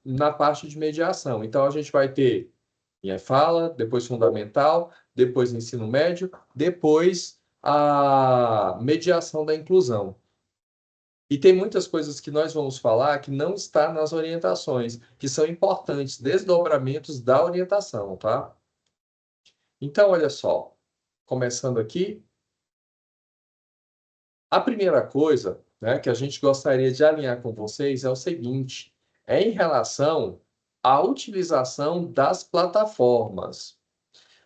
na parte de mediação. Então, a gente vai ter fala, depois fundamental, depois ensino médio, depois a mediação da inclusão. E tem muitas coisas que nós vamos falar que não está nas orientações, que são importantes, desdobramentos da orientação, tá? Então, olha só, começando aqui, a primeira coisa, né, que a gente gostaria de alinhar com vocês é o seguinte, é em relação à utilização das plataformas.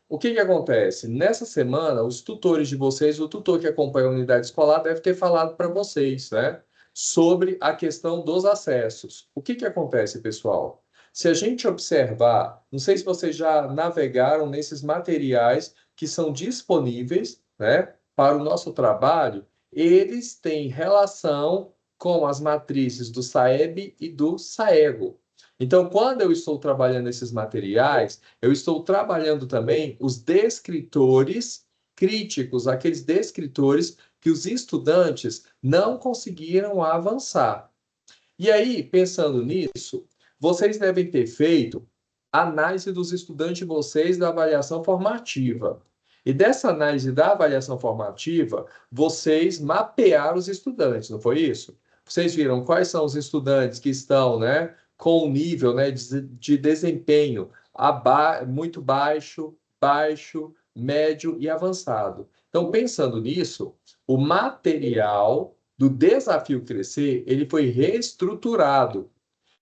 O que que acontece? Nessa semana, os tutores de vocês, o tutor que acompanha a unidade escolar deve ter falado para vocês, né, sobre a questão dos acessos. O que que acontece, pessoal? Se a gente observar, não sei se vocês já navegaram nesses materiais que são disponíveis, né, para o nosso trabalho, eles têm relação com as matrizes do SAEB e do SAEGO. Então, quando eu estou trabalhando esses materiais, eu estou trabalhando também os descritores críticos, aqueles descritores que os estudantes não conseguiram avançar. E aí, pensando nisso, vocês devem ter feito análise dos estudantes de vocês da avaliação formativa. E dessa análise da avaliação formativa, vocês mapearam os estudantes, não foi isso? Vocês viram quais são os estudantes que estão, né, com um nível, né, de desempenho muito baixo, baixo, médio e avançado. Então, pensando nisso, o material do Desafio Crescer, ele foi reestruturado.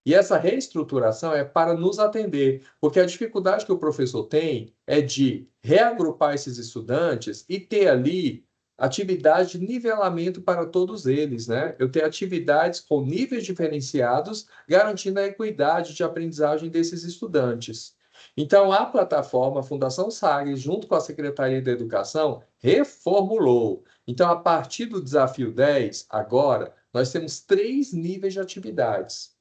E essa reestruturação é para nos atender, porque a dificuldade que o professor tem é de reagrupar esses estudantes e ter ali atividade de nivelamento para todos eles, né? Eu tenho atividades com níveis diferenciados, garantindo a equidade de aprendizagem desses estudantes. Então, a plataforma Fundação Sagres, junto com a Secretaria da Educação, reformulou. Então, a partir do desafio 10, agora, nós temos 3 níveis de atividades.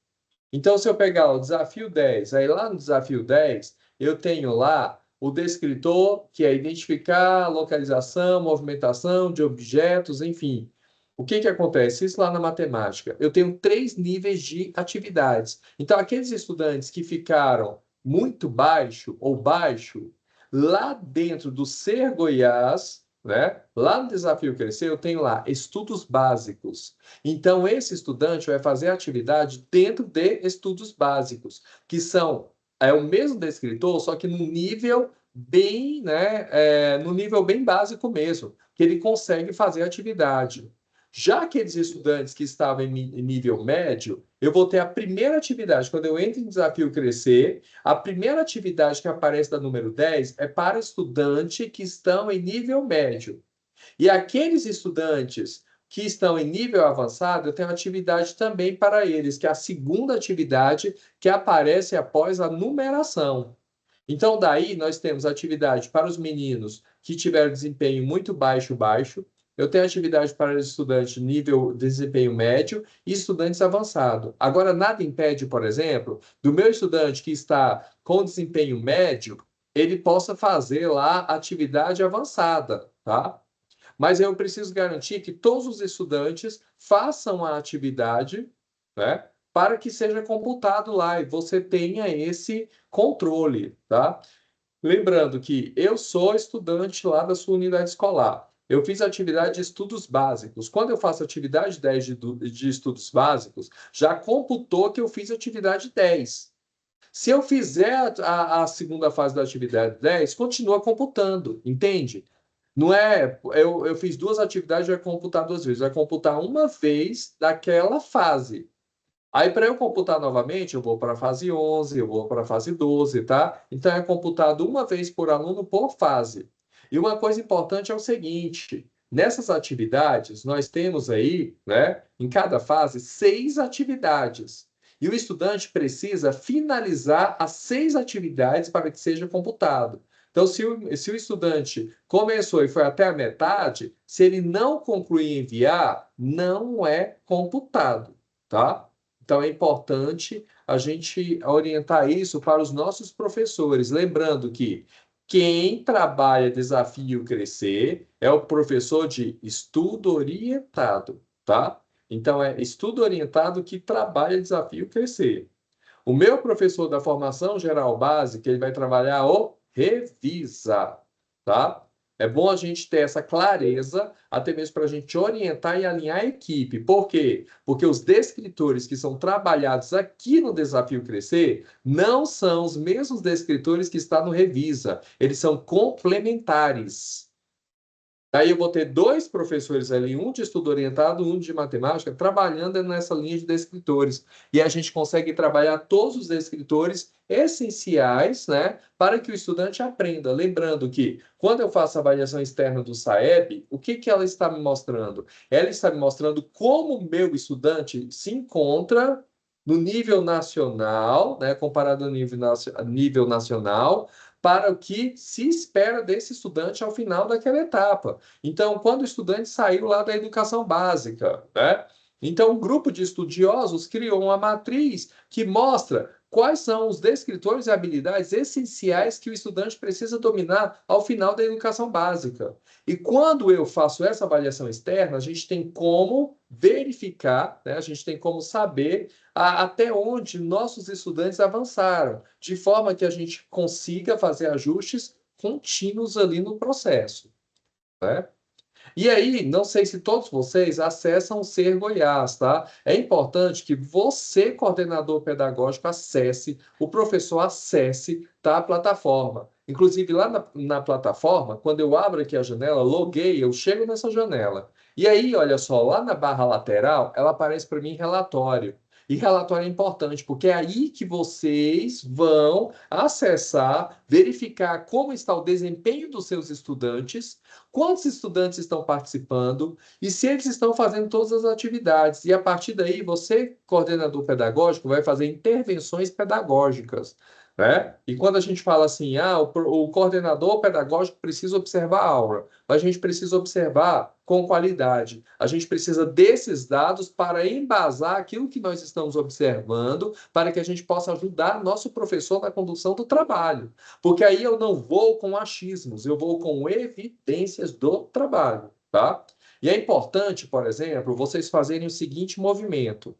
Então, se eu pegar o desafio 10, aí lá no desafio 10, eu tenho lá o descritor, que é identificar localização, movimentação de objetos, enfim. O que que acontece? Isso lá na matemática. Eu tenho 3 níveis de atividades. Então, aqueles estudantes que ficaram muito baixo ou baixo, lá dentro do Ser Goiás, né? Lá no Desafio Crescer, eu tenho lá estudos básicos. Então, esse estudante vai fazer a atividade dentro de estudos básicos, que são o mesmo descritor, só que no nível bem, né, no nível bem básico mesmo, que ele consegue fazer a atividade. Já aqueles estudantes que estavam em nível médio, eu vou ter a primeira atividade, quando eu entro em Desafio Crescer, a primeira atividade que aparece da número 10 é para estudantes que estão em nível médio. E aqueles estudantes que estão em nível avançado, eu tenho atividade também para eles, que é a segunda atividade que aparece após a numeração. Então, daí nós temos atividade para os meninos que tiveram desempenho muito baixo, baixo. Eu tenho atividade para os estudantes de nível de desempenho médio e estudantes avançado. Agora, nada impede, por exemplo, do meu estudante que está com desempenho médio, ele possa fazer lá atividade avançada, tá? Mas eu preciso garantir que todos os estudantes façam a atividade, né, para que seja computado lá e você tenha esse controle, tá? Lembrando que eu sou estudante lá da sua unidade escolar. Eu fiz atividade de estudos básicos. Quando eu faço atividade 10 de estudos básicos, já computou que eu fiz atividade 10. Se eu fizer a segunda fase da atividade 10, continua computando, entende? Não é, eu fiz 2 atividades, vai computar 2 vezes, vai computar uma vez daquela fase. Aí, para eu computar novamente, eu vou para a fase 11, eu vou para a fase 12, tá? Então, é computado uma vez por aluno por fase. E uma coisa importante é o seguinte: nessas atividades, nós temos aí, né, em cada fase, 6 atividades. E o estudante precisa finalizar as 6 atividades para que seja computado. Então, se o estudante começou e foi até a metade, se ele não concluir e enviar, não é computado, tá? Então, é importante a gente orientar isso para os nossos professores. Lembrando que quem trabalha Desafio Crescer é o professor de estudo orientado, tá? Então, é estudo orientado que trabalha Desafio Crescer. O meu professor da formação geral básica, ele vai trabalhar o revisa, tá? É bom a gente ter essa clareza, até mesmo para a gente orientar e alinhar a equipe. Por quê? Porque os descritores que são trabalhados aqui no Desafio Crescer não são os mesmos descritores que estão no Revisa. Eles são complementares. Aí eu vou ter dois professores ali, um de estudo orientado, um de matemática, trabalhando nessa linha de descritores. E a gente consegue trabalhar todos os descritores essenciais, né, para que o estudante aprenda. Lembrando que, quando eu faço a avaliação externa do SAEB, o que ela está me mostrando? Ela está me mostrando como o meu estudante se encontra no nível nacional, né, comparado ao nível nacional, para o que se espera desse estudante ao final daquela etapa. Então, quando o estudante saiu lá da educação básica, né? Então, um grupo de estudiosos criou uma matriz que mostra quais são os descritores e habilidades essenciais que o estudante precisa dominar ao final da educação básica. E quando eu faço essa avaliação externa, a gente tem como verificar, né? A gente tem como saber até onde nossos estudantes avançaram, de forma que a gente consiga fazer ajustes contínuos ali no processo, né? E aí, não sei se todos vocês acessam o Ser Goiás, tá? É importante que você, coordenador pedagógico, acesse, o professor acesse, tá, a plataforma. Inclusive, lá na plataforma, quando eu abro aqui a janela, loguei, eu chego nessa janela. E aí, olha só, lá na barra lateral, ela aparece para mim relatório. E relatório é importante, porque é aí que vocês vão acessar, verificar como está o desempenho dos seus estudantes, quantos estudantes estão participando e se eles estão fazendo todas as atividades. E a partir daí, você, coordenador pedagógico, vai fazer intervenções pedagógicas, né? E quando a gente fala assim, o coordenador pedagógico precisa observar a aula, a gente precisa observar com qualidade. A gente precisa desses dados para embasar aquilo que nós estamos observando, para que a gente possa ajudar nosso professor na condução do trabalho. Porque aí eu não vou com achismos, eu vou com evidências do trabalho, tá? E é importante, por exemplo, vocês fazerem o seguinte movimento.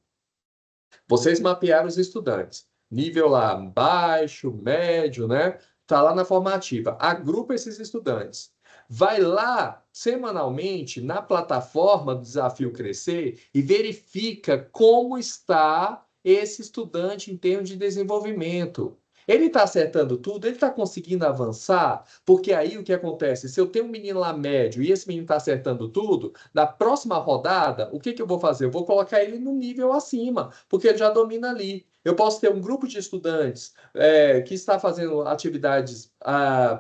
Vocês mapearam os estudantes. Nível lá baixo, médio, né? Tá lá na formativa. Agrupa esses estudantes. Vai lá semanalmente na plataforma do Desafio Crescer e verifica como está esse estudante em termos de desenvolvimento. Ele está acertando tudo? Ele está conseguindo avançar? Porque aí o que acontece? Se eu tenho um menino lá médio e esse menino está acertando tudo, na próxima rodada, o que eu vou fazer? Eu vou colocar ele no nível acima, porque ele já domina ali. Eu posso ter um grupo de estudantes que está fazendo atividades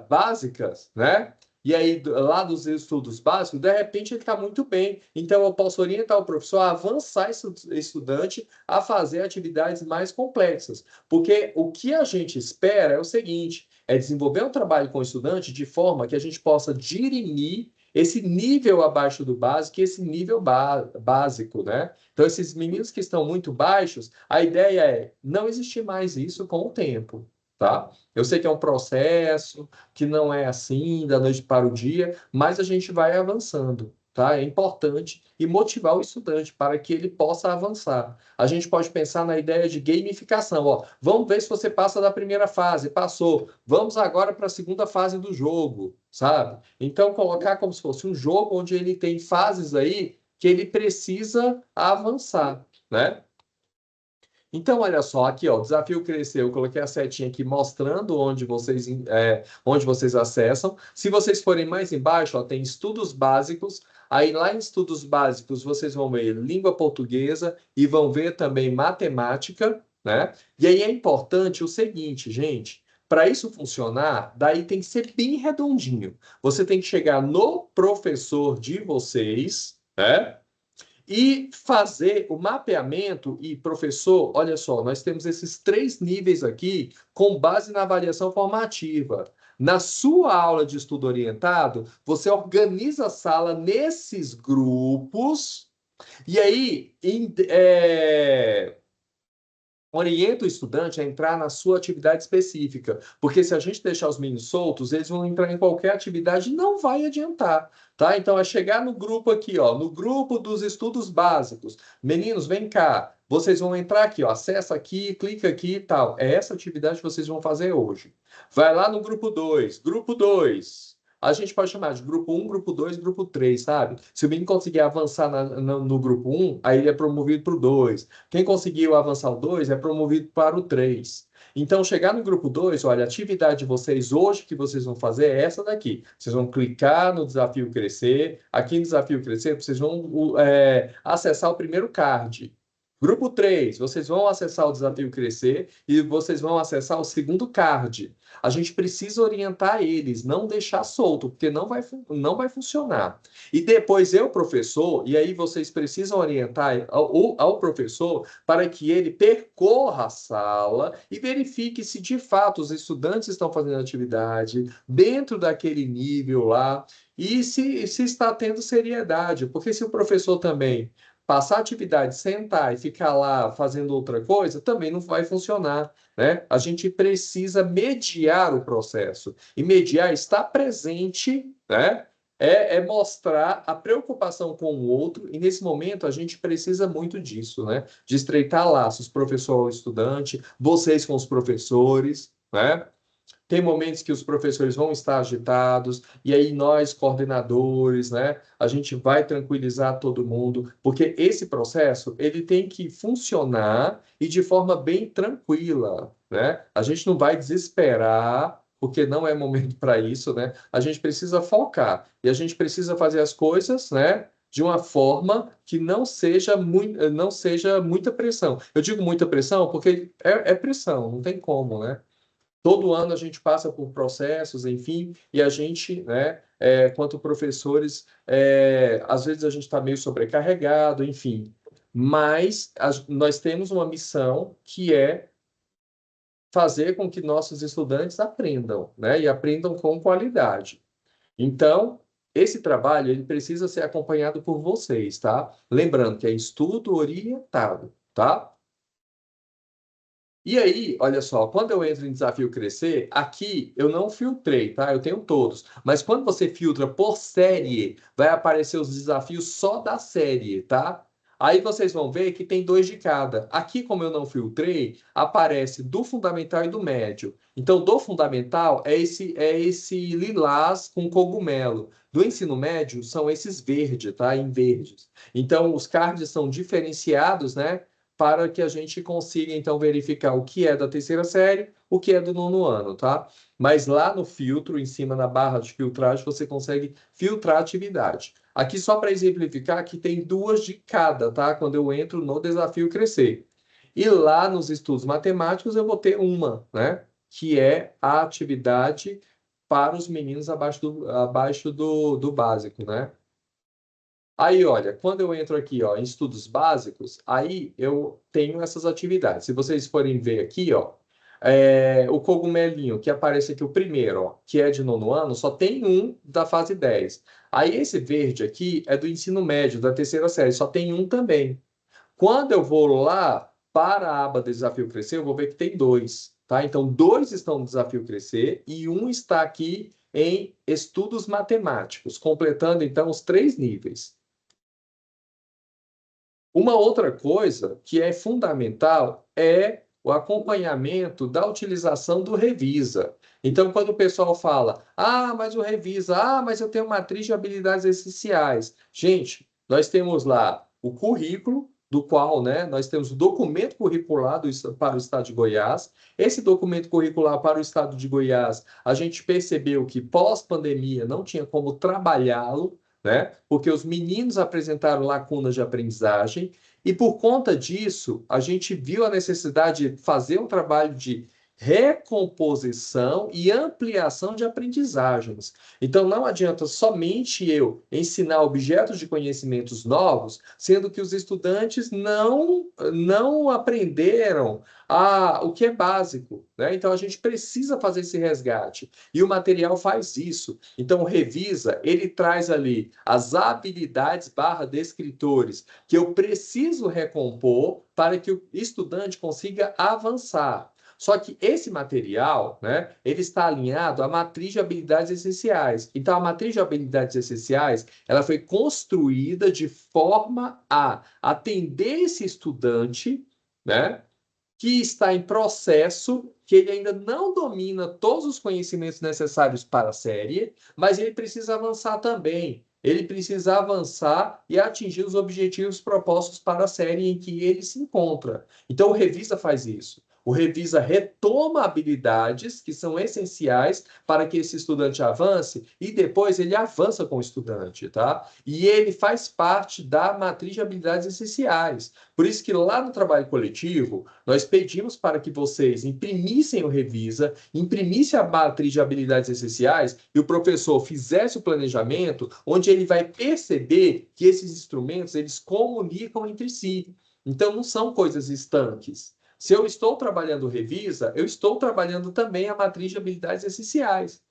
básicas, né? E aí, lá dos estudos básicos, de repente ele está muito bem. Então, eu posso orientar o professor a avançar esse estudante a fazer atividades mais complexas. Porque o que a gente espera é o seguinte: é desenvolver um trabalho com o estudante de forma que a gente possa dirimir esse nível abaixo do básico e esse nível básico, né? Então, esses meninos que estão muito baixos, a ideia é não existir mais isso com o tempo, tá? Eu sei que é um processo, que não é assim, da noite para o dia, mas a gente vai avançando, tá? É importante e motivar o estudante para que ele possa avançar. A gente pode pensar na ideia de gamificação, ó. Vamos ver se você passa da primeira fase, passou. Vamos agora para a segunda fase do jogo, sabe? Então, colocar como se fosse um jogo onde ele tem fases aí que ele precisa avançar, né? Então, olha só, aqui, ó, o desafio cresceu. Eu coloquei a setinha aqui mostrando onde vocês acessam. Se vocês forem mais embaixo, ó, tem estudos básicos. Aí, lá em estudos básicos, vocês vão ver língua portuguesa e vão ver também matemática, né? E aí é importante o seguinte, gente. Para isso funcionar, daí tem que ser bem redondinho. Você tem que chegar no professor de vocês, né? E fazer o mapeamento, e professor, olha só, nós temos esses 3 níveis aqui com base na avaliação formativa. Na sua aula de estudo orientado, você organiza a sala nesses grupos, e aí orienta o estudante a entrar na sua atividade específica, porque se a gente deixar os meninos soltos, eles vão entrar em qualquer atividade e não vai adiantar, tá? Então é chegar no grupo aqui, ó, no grupo dos estudos básicos. Meninos, vem cá. vocês vão entrar aqui, ó, acessa aqui, clica aqui e tal. É essa atividade que vocês vão fazer hoje. Vai lá no grupo 2. Grupo 2. A gente pode chamar de grupo 1, grupo 2, grupo 3, sabe? Se o menino conseguir avançar no grupo 1, aí ele é promovido para o 2. Quem conseguiu avançar o 2 é promovido para o 3. Então, chegar no grupo 2, olha, a atividade de vocês hoje que vocês vão fazer é essa daqui. Vocês vão clicar no Desafio Crescer. Aqui no Desafio Crescer, vocês vão acessar o primeiro card. Grupo 3, vocês vão acessar o Desafio Crescer e vocês vão acessar o segundo card. A gente precisa orientar eles, não deixar solto, porque não vai funcionar. E depois eu, professor, e aí vocês precisam orientar ao professor para que ele percorra a sala e verifique se de fato os estudantes estão fazendo atividade dentro daquele nível lá e se está tendo seriedade, porque se o professor também passar atividade, sentar e ficar lá fazendo outra coisa, também não vai funcionar, né? A gente precisa mediar o processo. E mediar, estar presente, né? É mostrar a preocupação com o outro, e nesse momento a gente precisa muito disso, né? De estreitar laços, professor-estudante, vocês com os professores, né? Tem momentos que os professores vão estar agitados, e aí nós, coordenadores, né, a gente vai tranquilizar todo mundo, porque esse processo, ele tem que funcionar e de forma bem tranquila, né? A gente não vai desesperar, porque não é momento para isso, né? A gente precisa focar, e a gente precisa fazer as coisas, né, de uma forma que não seja muita pressão. Eu digo muita pressão porque é pressão, não tem como, né? Todo ano a gente passa por processos, enfim, e a gente, né, quanto professores, às vezes a gente está meio sobrecarregado, enfim. Mas nós temos uma missão que é fazer com que nossos estudantes aprendam, né, e aprendam com qualidade. Então, esse trabalho ele precisa ser acompanhado por vocês, tá? Lembrando que é estudo orientado, tá? E aí, olha só, quando eu entro em Desafio Crescer, aqui eu não filtrei, tá? Eu tenho todos. Mas quando você filtra por série, vai aparecer os desafios só da série, tá? Aí vocês vão ver que tem 2 de cada. Aqui, como eu não filtrei, aparece do fundamental e do médio. Então, do fundamental é esse lilás com cogumelo. Do ensino médio são esses verdes, tá? Em verdes. Então, os cards são diferenciados, né? Para que a gente consiga, então, verificar o que é da terceira série, o que é do nono ano, tá? Mas lá no filtro, em cima na barra de filtragem, você consegue filtrar a atividade. Aqui, só para exemplificar, que tem 2 de cada, tá? Quando eu entro no Desafio Crescer. E lá nos estudos matemáticos, eu vou ter uma, né? Que é a atividade para os meninos abaixo do básico, né? Aí, olha, quando eu entro aqui, ó, em estudos básicos, aí eu tenho essas atividades. Se vocês forem ver aqui, ó, o cogumelinho que aparece aqui, o primeiro, ó, que é de nono ano, só tem um da fase 10. Aí esse verde aqui é do ensino médio, da terceira série, só tem um também. Quando eu vou lá para a aba Desafio Crescer, eu vou ver que tem 2, tá? Então, 2 estão no Desafio Crescer e um está aqui em estudos matemáticos, completando, então, os 3 níveis. Uma outra coisa que é fundamental é o acompanhamento da utilização do Revisa. Então, quando o pessoal fala, mas o Revisa, mas eu tenho matriz de habilidades essenciais. Gente, nós temos lá o currículo, do qual, né, nós temos o documento curricular para o Estado de Goiás. Esse documento curricular para o Estado de Goiás, a gente percebeu que pós-pandemia não tinha como trabalhá-lo, né? Porque os meninos apresentaram lacunas de aprendizagem e por conta disso a gente viu a necessidade de fazer um trabalho de recomposição e ampliação de aprendizagens. Então não adianta somente eu ensinar objetos de conhecimentos novos, sendo que os estudantes não aprenderam o que é básico, né? Então a gente precisa fazer esse resgate e o material faz isso. Então o Revisa, ele traz ali as habilidades descritores que eu preciso recompor para que o estudante consiga avançar. Só que esse material, né, ele está alinhado à matriz de habilidades essenciais. Então, a matriz de habilidades essenciais, ela foi construída de forma a atender esse estudante, né, que está em processo, que ele ainda não domina todos os conhecimentos necessários para a série, mas ele precisa avançar também. Ele precisa avançar e atingir os objetivos propostos para a série em que ele se encontra. Então, o Revisa faz isso. O Revisa retoma habilidades que são essenciais para que esse estudante avance e depois ele avança com o estudante, tá? E ele faz parte da matriz de habilidades essenciais. Por isso que lá no trabalho coletivo, nós pedimos para que vocês imprimissem o Revisa, imprimissem a matriz de habilidades essenciais e o professor fizesse o planejamento, onde ele vai perceber que esses instrumentos, eles comunicam entre si. Então, não são coisas estanques. Se eu estou trabalhando o Revisa, eu estou trabalhando também a matriz de habilidades essenciais.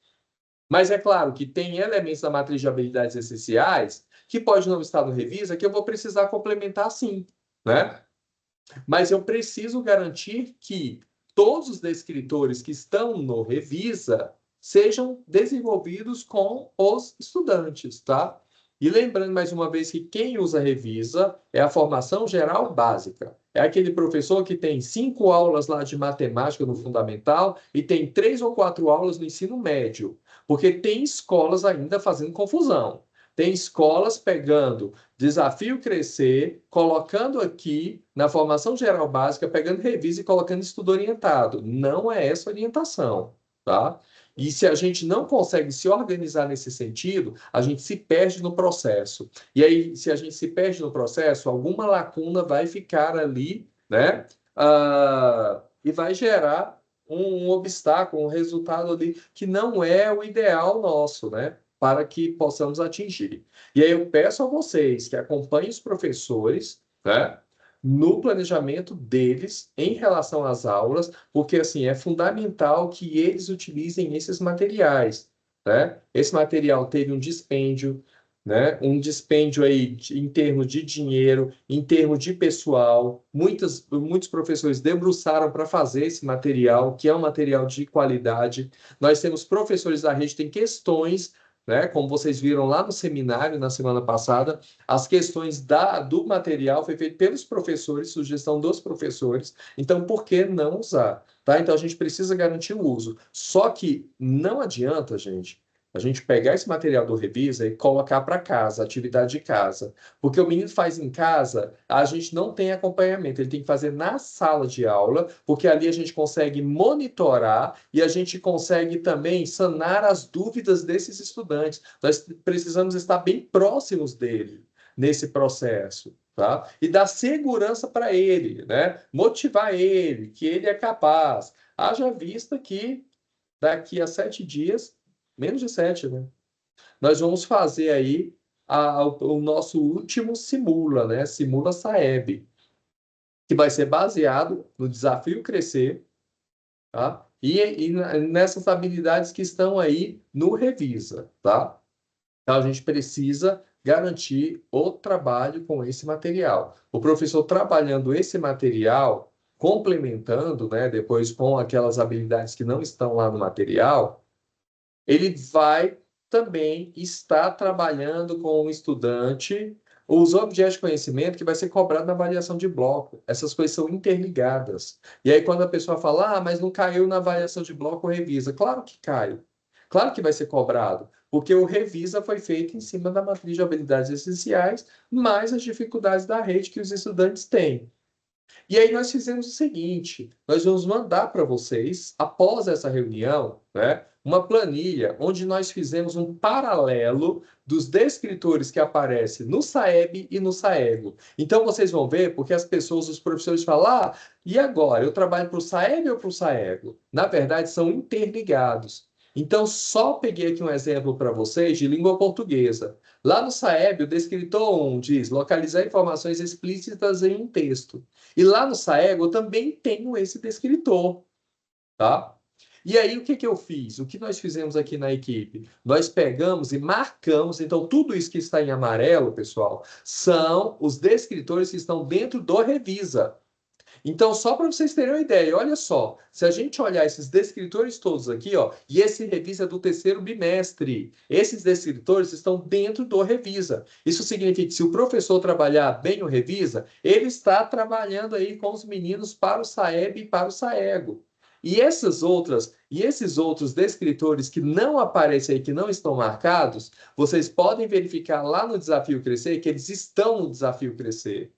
Mas é claro que tem elementos da matriz de habilidades essenciais que pode não estar no Revisa, que eu vou precisar complementar sim, né? Mas eu preciso garantir que todos os descritores que estão no Revisa sejam desenvolvidos com os estudantes, tá? E lembrando mais uma vez que quem usa Revisa é a formação geral básica. É aquele professor que tem 5 aulas lá de matemática no fundamental e tem 3 ou 4 aulas no ensino médio. Porque tem escolas ainda fazendo confusão. Tem escolas pegando Desafio Crescer, colocando aqui na formação geral básica, pegando Revisa e colocando estudo orientado. Não é essa orientação, tá? E se a gente não consegue se organizar nesse sentido, a gente se perde no processo. E aí, se a gente se perde no processo, alguma lacuna vai ficar ali, né? E vai gerar um obstáculo, um resultado ali que não é o ideal nosso, né? Para que possamos atingir. E aí eu peço a vocês que acompanhem os professores, né, no planejamento deles em relação às aulas, porque assim é fundamental que eles utilizem esses materiais, né? Esse material teve um dispêndio, né? Um dispêndio aí em termos de dinheiro, em termos de pessoal. Muitos professores debruçaram para fazer esse material, que é um material de qualidade. Nós temos professores da rede que têm questões, né? Como vocês viram lá no seminário na semana passada, as questões do material foi feito pelos professores, sugestão dos professores. Então, por que não usar? Tá? Então, a gente precisa garantir o uso. Só que não adianta, gente, a gente pegar esse material do Revisa e colocar para casa, atividade de casa. Porque o menino faz em casa, a gente não tem acompanhamento, ele tem que fazer na sala de aula, porque ali a gente consegue monitorar e a gente consegue também sanar as dúvidas desses estudantes. Nós precisamos estar bem próximos dele nesse processo, tá? E dar segurança para ele, né? Motivar ele, que ele é capaz. Haja vista que daqui a 7 dias, menos de 7, né? Nós vamos fazer aí o nosso último Simula, né? Simula Saeb, que vai ser baseado no Desafio Crescer, tá? E nessas habilidades que estão aí no Revisa, tá? Então, a gente precisa garantir o trabalho com esse material. O professor trabalhando esse material, complementando, né, depois com aquelas habilidades que não estão lá no material, ele vai também estar trabalhando com o estudante os objetos de conhecimento que vai ser cobrado na avaliação de bloco. Essas coisas são interligadas. E aí, quando a pessoa fala, mas não caiu na avaliação de bloco, revisa. Claro que cai. Claro que vai ser cobrado, porque o Revisa foi feito em cima da matriz de habilidades essenciais, mais as dificuldades da rede que os estudantes têm. E aí nós fizemos o seguinte, nós vamos mandar para vocês, após essa reunião, né, uma planilha onde nós fizemos um paralelo dos descritores que aparecem no Saeb e no Saego. Então vocês vão ver, porque as pessoas, os professores falam, e agora? Eu trabalho para o Saeb ou para o Saego? Na verdade, são interligados. Então, só peguei aqui um exemplo para vocês de língua portuguesa. Lá no Saeb, o descritor 1 diz localizar informações explícitas em um texto. E lá no Saego eu também tenho esse descritor, tá? E aí, o que que eu fiz? O que nós fizemos aqui na equipe? Nós pegamos e marcamos, então, tudo isso que está em amarelo, pessoal, são os descritores que estão dentro do Revisa. Então, só para vocês terem uma ideia, olha só, se a gente olhar esses descritores todos aqui, ó, e esse Revisa do terceiro bimestre, esses descritores estão dentro do Revisa. Isso significa que se o professor trabalhar bem o Revisa, ele está trabalhando aí com os meninos para o SAEB e para o SAEGO. E esses outros descritores que não aparecem aí, que não estão marcados, vocês podem verificar lá no Desafio Crescer que eles estão no Desafio Crescer.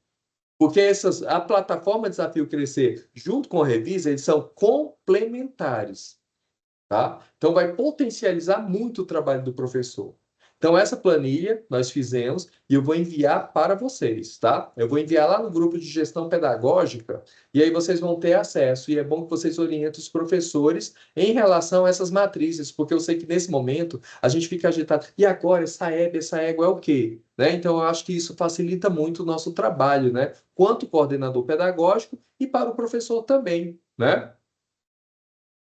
Porque a plataforma Desafio Crescer, junto com a Revisa, eles são complementares, tá? Então, vai potencializar muito o trabalho do professor. Então, essa planilha nós fizemos e eu vou enviar para vocês, tá? Eu vou enviar lá no grupo de gestão pedagógica e aí vocês vão ter acesso. E é bom que vocês orientem os professores em relação a essas matrizes, porque eu sei que nesse momento a gente fica agitado. E agora, essa EB, essa égua é o quê? Né? Então, eu acho que isso facilita muito o nosso trabalho, né? Quanto coordenador pedagógico e para o professor também, né?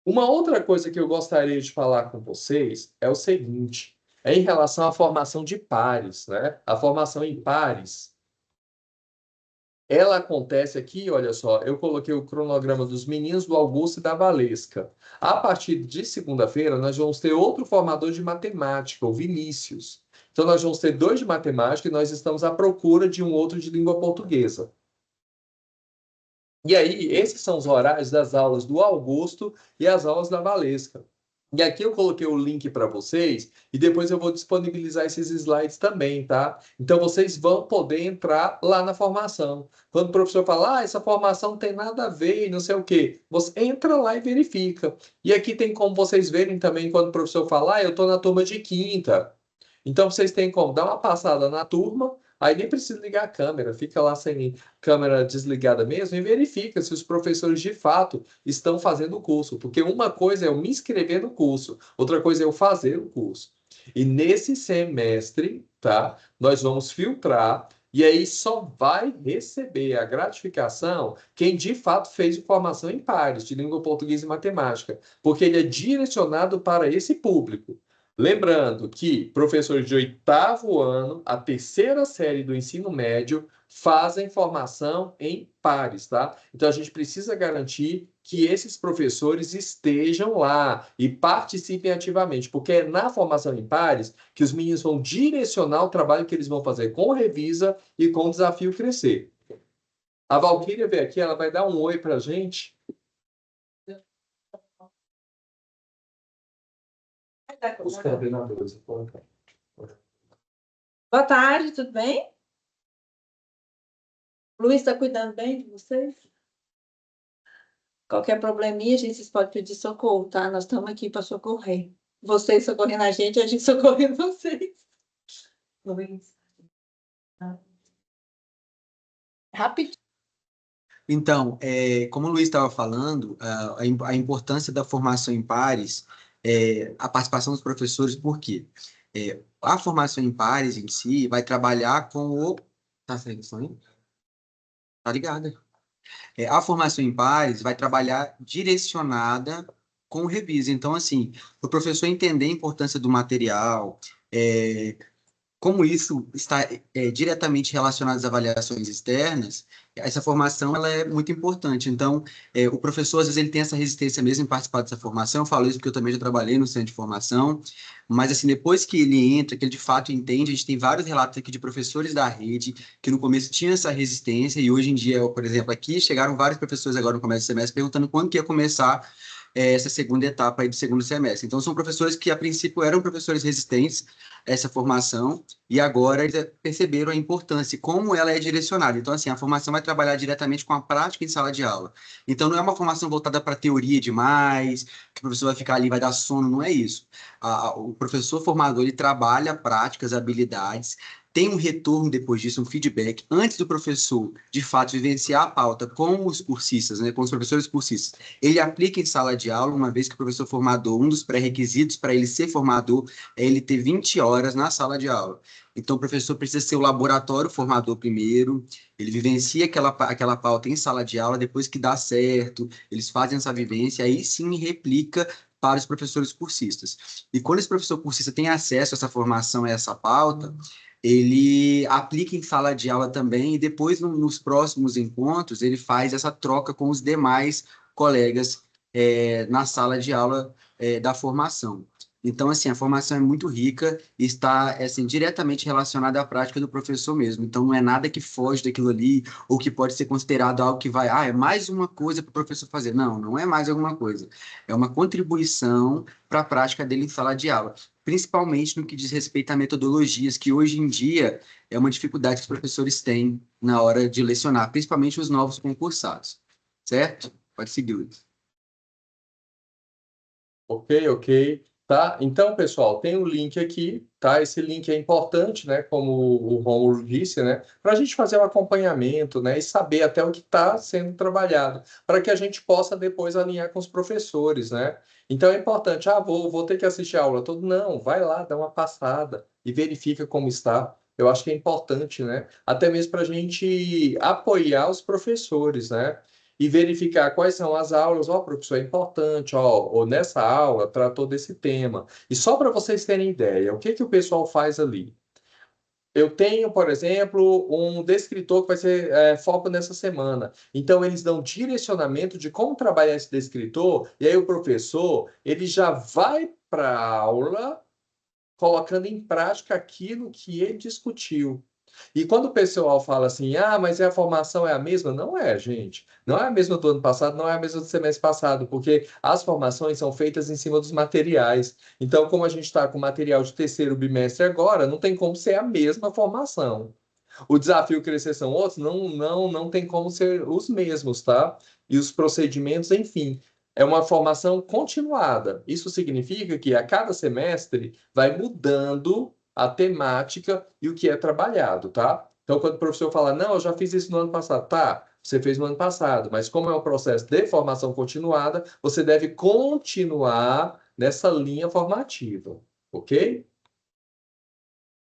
Uma outra coisa que eu gostaria de falar com vocês é o seguinte, é em relação à formação de pares, né? A formação em pares, ela acontece aqui, olha só, eu coloquei o cronograma dos meninos, do Augusto e da Valesca. A partir de segunda-feira, nós vamos ter outro formador de matemática, o Vinícius. Então, nós vamos ter 2 de matemática e nós estamos à procura de um outro de língua portuguesa. E aí, esses são os horários das aulas do Augusto e as aulas da Valesca. E aqui eu coloquei o link para vocês e depois eu vou disponibilizar esses slides também, tá? Então vocês vão poder entrar lá na formação. Quando o professor falar, essa formação não tem nada a ver e não sei o quê, você entra lá e verifica. E aqui tem como vocês verem também quando o professor falar, eu estou na turma de quinta. Então vocês têm como dar uma passada na turma, aí nem precisa ligar a câmera, fica lá sem câmera desligada mesmo e verifica se os professores de fato estão fazendo o curso, porque uma coisa é eu me inscrever no curso, outra coisa é eu fazer o curso. E nesse semestre, tá? Nós vamos filtrar e aí só vai receber a gratificação quem de fato fez formação em pares de língua portuguesa e matemática, porque ele é direcionado para esse público. Lembrando que professores de 8º ano, a terceira série do ensino médio, fazem formação em pares, tá? Então a gente precisa garantir que esses professores estejam lá e participem ativamente, porque é na formação em pares que os meninos vão direcionar o trabalho que eles vão fazer com o Revisa e com o Desafio Crescer. A Valquíria veio aqui, ela vai dar um oi para a gente. Os coordenadores. Boa tarde, tudo bem? Luiz está cuidando bem de vocês? Qualquer probleminha, vocês podem pedir socorro, tá? Nós estamos aqui para socorrer. Vocês socorrendo a gente socorrendo vocês. Luiz. Rapidinho. Então, como o Luiz estava falando, a importância da formação em pares, a participação dos professores, por quê? A formação em pares em si vai trabalhar com o... Tá saindo som aí? Tá ligada. A formação em pares vai trabalhar direcionada com o Revisa. Então, assim, o professor entender a importância do material, como isso está diretamente relacionado às avaliações externas, essa formação ela é muito importante. Então, o professor, às vezes, ele tem essa resistência mesmo em participar dessa formação. Eu falo isso porque eu também já trabalhei no centro de formação. Mas, assim, depois que ele entra, que ele de fato entende, a gente tem vários relatos aqui de professores da rede que no começo tinham essa resistência e hoje em dia, por exemplo, aqui chegaram vários professores agora no começo do semestre perguntando quando que ia começar essa segunda etapa aí do segundo semestre. Então, são professores que, a princípio, eram professores resistentes a essa formação e agora eles perceberam a importância e como ela é direcionada. Então, assim, a formação vai trabalhar diretamente com a prática em sala de aula. Então, não é uma formação voltada para teoria demais, que o professor vai ficar ali, vai dar sono, não é isso. O professor formador, ele trabalha práticas, habilidades, tem um retorno depois disso, um feedback, antes do professor, de fato, vivenciar a pauta com os cursistas, né, com os professores cursistas. Ele aplica em sala de aula, uma vez que o professor formador, um dos pré-requisitos para ele ser formador é ele ter 20 horas na sala de aula. Então, o professor precisa ser o laboratório formador primeiro, ele vivencia aquela pauta em sala de aula, depois que dá certo, eles fazem essa vivência, aí sim replica para os professores cursistas. E quando esse professor cursista tem acesso a essa formação, a essa pauta, ele aplica em sala de aula também, e depois, nos próximos encontros, ele faz essa troca com os demais colegas na sala de aula da formação. Então, assim, a formação é muito rica e está, assim, diretamente relacionada à prática do professor mesmo. Então, não é nada que foge daquilo ali, ou que pode ser considerado algo que vai, é mais uma coisa para o professor fazer. Não, não é mais alguma coisa. É uma contribuição para a prática dele em sala de aula, principalmente no que diz respeito a metodologias, que hoje em dia é uma dificuldade que os professores têm na hora de lecionar, principalmente os novos concursados. Certo? Pode seguir, Luiz. Ok, ok. Tá? Então, pessoal, tem um link aqui, tá? Esse link é importante, né? Como o Rômulo disse, né? Para a gente fazer o acompanhamento, né? E saber até o que está sendo trabalhado, para que a gente possa depois alinhar com os professores, né? Então é importante, vou ter que assistir a aula toda. Não, vai lá, dá uma passada e verifica como está. Eu acho que é importante, né? Até mesmo para a gente apoiar os professores, né? E verificar quais são as aulas. Professor, é importante, ou nessa aula tratou desse tema. E só para vocês terem ideia, o que que o pessoal faz ali? Eu tenho, por exemplo, um descritor que vai ser foco nessa semana. Então, eles dão direcionamento de como trabalhar esse descritor, e aí o professor, ele já vai para a aula colocando em prática aquilo que ele discutiu. E quando o pessoal fala assim, mas a formação é a mesma, não é, gente. Não é a mesma do ano passado, não é a mesma do semestre passado, porque as formações são feitas em cima dos materiais. Então, como a gente está com material de terceiro bimestre agora, não tem como ser a mesma formação. O desafio crescer são outros, não tem como ser os mesmos, tá? E os procedimentos, enfim, é uma formação continuada. Isso significa que a cada semestre vai mudando a temática e o que é trabalhado, tá? Então, quando o professor fala, não, eu já fiz isso no ano passado, tá? Você fez no ano passado, mas como é um processo de formação continuada, você deve continuar nessa linha formativa, ok?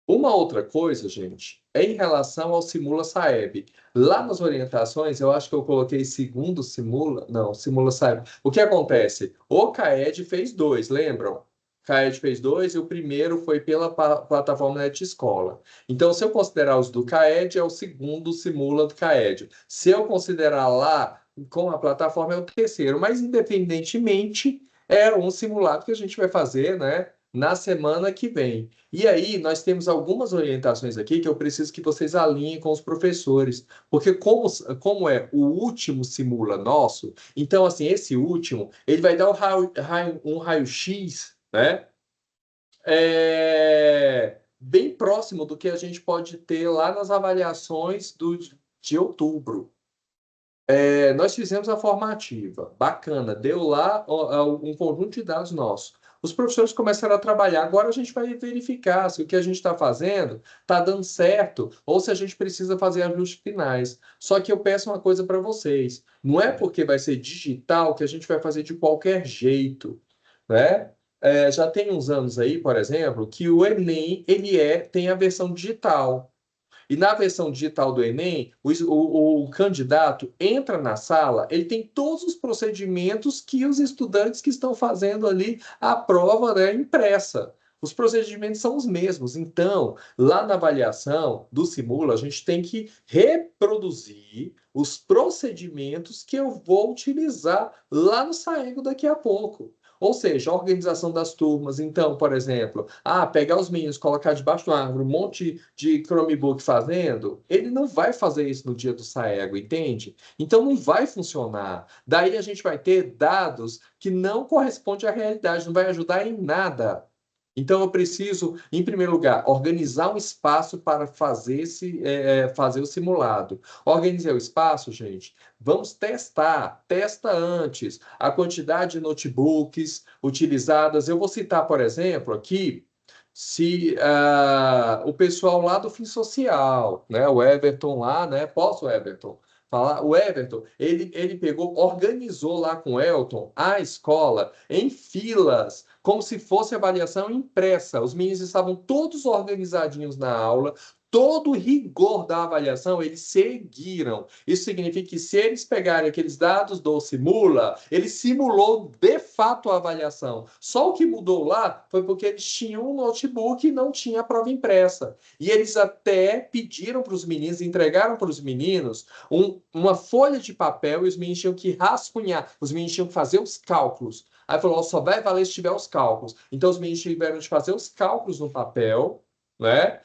Uma outra coisa, gente, é em relação ao Simula Saeb. Lá nas orientações, eu acho que eu coloquei segundo Simula, não, Simula Saeb. O que acontece? O CAED fez dois, lembram? O CAED fez dois e o primeiro foi pela plataforma NetEscola. Então, se eu considerar os do CAED, é o segundo Simula do CAED. Se eu considerar lá com a plataforma, é o terceiro. Mas, independentemente, é um simulado que a gente vai fazer, né, na semana que vem. E aí, nós temos algumas orientações aqui que eu preciso que vocês alinhem com os professores, porque como é o último simula nosso, então, assim, esse último, ele vai dar um raio-x, né? Bem próximo do que a gente pode ter lá nas avaliações de outubro. Nós fizemos a formativa, bacana, deu lá um conjunto de dados nossos. Os professores começaram a trabalhar. Agora a gente vai verificar se o que a gente está fazendo está dando certo ou se a gente precisa fazer ajustes finais. Só que eu peço uma coisa para vocês: não é porque vai ser digital que a gente vai fazer de qualquer jeito, né? Já tem uns anos aí, por exemplo, que o Enem tem a versão digital. E na versão digital do Enem, o candidato entra na sala, ele tem todos os procedimentos que os estudantes que estão fazendo ali a prova, né, impressa. Os procedimentos são os mesmos. Então, lá na avaliação do Simula, a gente tem que reproduzir os procedimentos que eu vou utilizar lá no Saego daqui a pouco. Ou seja, a organização das turmas. Então, por exemplo, pegar os meninos, colocar debaixo de uma árvore, um monte de Chromebook fazendo, ele não vai fazer isso no dia do Saego, entende? Então, não vai funcionar. Daí a gente vai ter dados que não correspondem à realidade, não vai ajudar em nada. Então, eu preciso, em primeiro lugar, organizar um espaço para fazer fazer o simulado. Organizar o espaço, gente. Vamos testar. Testa antes a quantidade de notebooks utilizadas. Eu vou citar, por exemplo, aqui, se o pessoal lá do Fim Social, né, o Everton lá, né, posso, Everton? Falar, o Everton, ele pegou, organizou lá com o Elton a escola em filas, como se fosse avaliação impressa. Os meninos estavam todos organizadinhos na aula, todo o rigor da avaliação, eles seguiram. Isso significa que se eles pegarem aqueles dados do Simula, ele simulou de fato a avaliação. Só o que mudou lá foi porque eles tinham um notebook e não tinha a prova impressa. E eles até pediram para os meninos, entregaram para os meninos uma folha de papel e os meninos tinham que rascunhar, os meninos tinham que fazer os cálculos. Aí falou, só vai valer se tiver os cálculos. Então os meninos tiveram de fazer os cálculos no papel, né?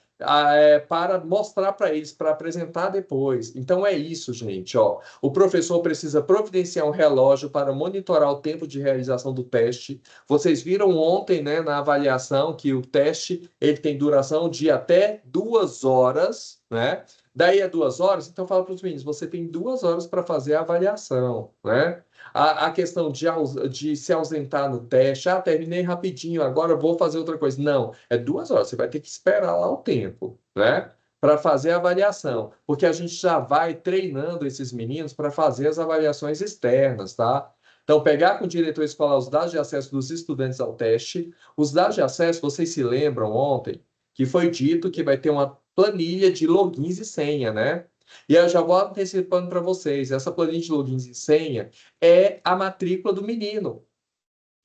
Para mostrar para eles, para apresentar depois. Então é isso, gente. Ó. O professor precisa providenciar um relógio para monitorar o tempo de realização do teste. Vocês viram ontem, né, na avaliação, que o teste ele tem duração de até 2 horas, né? Daí a 2 horas, então fala para os meninos, você tem 2 horas para fazer a avaliação, né? A questão de se ausentar no teste, terminei rapidinho, agora vou fazer outra coisa. Não, é 2 horas, você vai ter que esperar lá o tempo, né? Para fazer a avaliação, porque a gente já vai treinando esses meninos para fazer as avaliações externas, tá? Então, pegar com o diretor escolar os dados de acesso dos estudantes ao teste. Os dados de acesso, vocês se lembram ontem, que foi dito que vai ter uma planilha de logins e senha, né? E eu já vou antecipando para vocês, essa planilha de logins e senha é a matrícula do menino.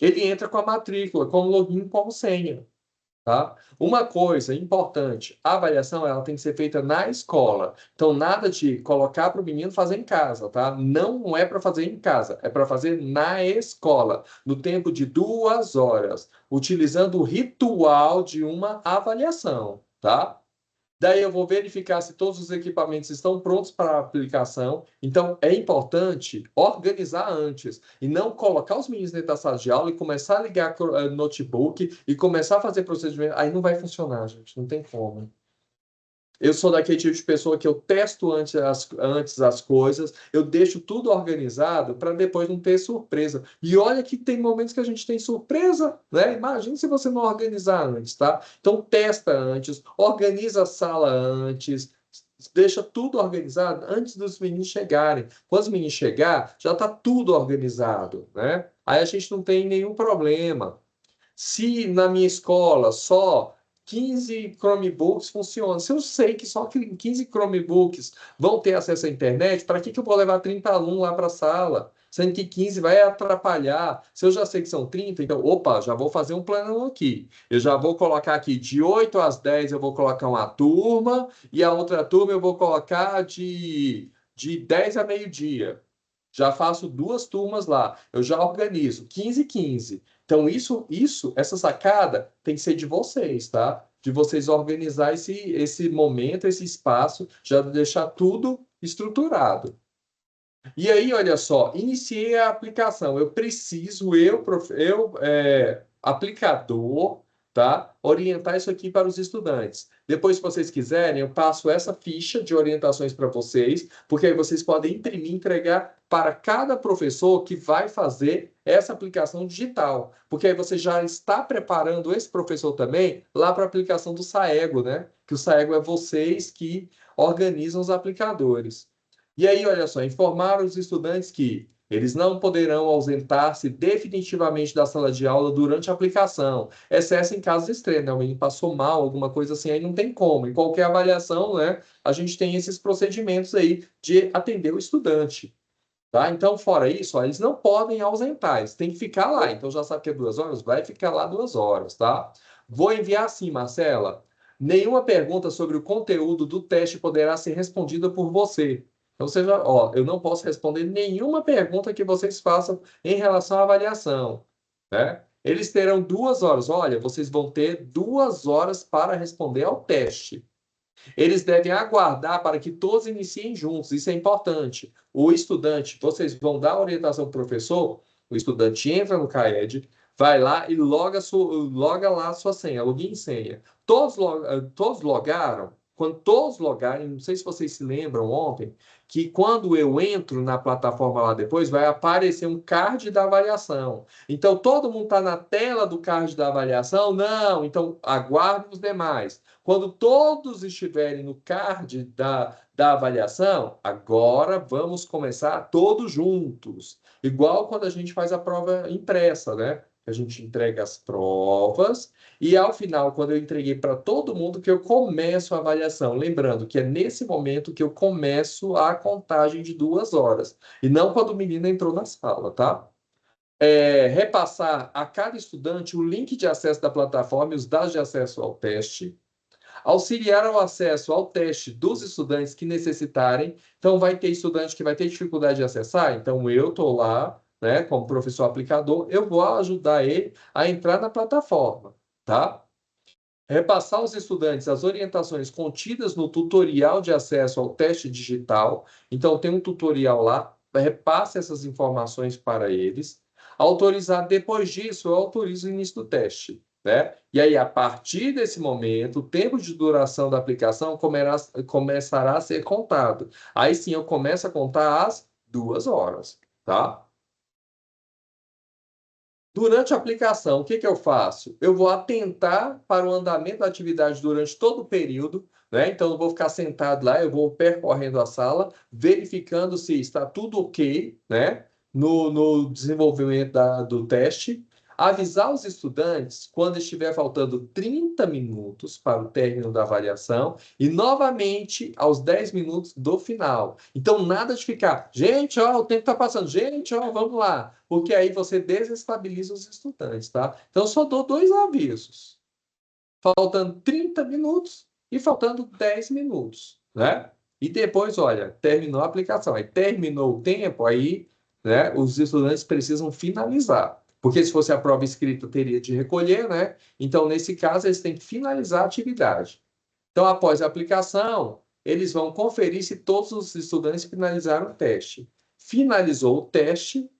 Ele entra com a matrícula, com o login, com senha. Tá? Uma coisa importante, a avaliação ela tem que ser feita na escola. Então, nada de colocar para o menino fazer em casa, tá? Não é para fazer em casa, é para fazer na escola, no tempo de 2 horas, utilizando o ritual de uma avaliação, tá? Daí eu vou verificar se todos os equipamentos estão prontos para a aplicação. Então, é importante organizar antes e não colocar os meninos dentro da sala de aula e começar a ligar notebook e começar a fazer procedimento. Aí não vai funcionar, gente. Não tem como. Eu sou daquele tipo de pessoa que eu testo antes as coisas, eu deixo tudo organizado para depois não ter surpresa. E olha que tem momentos que a gente tem surpresa, né? Imagina se você não organizar antes, tá? Então testa antes, organiza a sala antes, deixa tudo organizado antes dos meninos chegarem. Quando os meninos chegar, já está tudo organizado, né? Aí a gente não tem nenhum problema. Se na minha escola só 15 Chromebooks funcionam, se eu sei que só 15 Chromebooks vão ter acesso à internet, para que eu vou levar 30 alunos lá para a sala? Sendo que 15 vai atrapalhar. Se eu já sei que são 30, então, opa, já vou fazer um plano aqui. Eu já vou colocar aqui de 8 às 10, eu vou colocar uma turma, e a outra turma eu vou colocar de 10 a meio-dia. Já faço 2 turmas lá. Eu já organizo 15 e 15. Então, essa sacada tem que ser de vocês, tá? De vocês organizar esse momento, esse espaço, já deixar tudo estruturado. E aí, olha só, iniciei a aplicação. Eu preciso, aplicador, tá? Orientar isso aqui para os estudantes. Depois, se vocês quiserem, eu passo essa ficha de orientações para vocês, porque aí vocês podem imprimir e entregar para cada professor que vai fazer essa aplicação digital. Porque aí você já está preparando esse professor também lá para a aplicação do Saego, né? Que o Saego é vocês que organizam os aplicadores. E aí, olha só, informar os estudantes que eles não poderão ausentar-se definitivamente da sala de aula durante a aplicação, exceto em casos extremos, né? O menino passou mal, alguma coisa assim, aí não tem como. Em qualquer avaliação, né, a gente tem esses procedimentos aí de atender o estudante. Tá? Então, fora isso, ó, eles não podem ausentar, eles têm que ficar lá. Então, já sabe que é 2 horas? Vai ficar lá 2 horas, tá? Vou enviar assim, Marcela. Nenhuma pergunta sobre o conteúdo do teste poderá ser respondida por você. Ou seja, ó, eu não posso responder nenhuma pergunta que vocês façam em relação à avaliação, né? Eles terão 2 horas. Olha, vocês vão ter 2 horas para responder ao teste. Eles devem aguardar para que todos iniciem juntos. Isso é importante. O estudante, vocês vão dar a orientação para o professor, o estudante entra no CAED, vai lá e loga lá a sua senha, login e senha. Todos logaram? Quando todos logarem, não sei se vocês se lembram ontem, que quando eu entro na plataforma lá depois, vai aparecer um card da avaliação. Então, todo mundo está na tela do card da avaliação? Não. Então, aguardem os demais. Quando todos estiverem no card da avaliação, agora vamos começar todos juntos. Igual quando a gente faz a prova impressa, né? A gente entrega as provas e, ao final, quando eu entreguei para todo mundo, que eu começo a avaliação. Lembrando que é nesse momento que eu começo a contagem de 2 horas. E não quando o menino entrou na sala, tá? Repassar a cada estudante o link de acesso da plataforma e os dados de acesso ao teste. Auxiliar ao acesso ao teste dos estudantes que necessitarem. Então, vai ter estudante que vai ter dificuldade de acessar. Então, eu estou lá, né, como professor aplicador, eu vou ajudar ele a entrar na plataforma, tá? Repassar aos estudantes as orientações contidas no tutorial de acesso ao teste digital. Então, tem um tutorial lá, repasse essas informações para eles. Autorizar, depois disso, eu autorizo o início do teste, né? E aí, a partir desse momento, o tempo de duração da aplicação começará a ser contado. Aí sim, eu começo a contar as 2 horas, tá? Durante a aplicação, o que eu faço? Eu vou atentar para o andamento da atividade durante todo o período, né? Então, eu vou ficar sentado lá, eu vou percorrendo a sala, verificando se está tudo ok, né? No desenvolvimento do teste. Avisar os estudantes quando estiver faltando 30 minutos para o término da avaliação e, novamente, aos 10 minutos do final. Então, nada de ficar, gente, ó, o tempo está passando, gente, ó, vamos lá, porque aí você desestabiliza os estudantes, tá? Então, eu só dou 2 avisos, faltando 30 minutos e faltando 10 minutos, né? E depois, olha, terminou a aplicação, aí terminou o tempo, aí, né, os estudantes precisam finalizar. Porque se fosse a prova escrita, teria de recolher, né? Então, nesse caso, eles têm que finalizar a atividade. Então, após a aplicação, eles vão conferir se todos os estudantes finalizaram o teste. Finalizou o teste,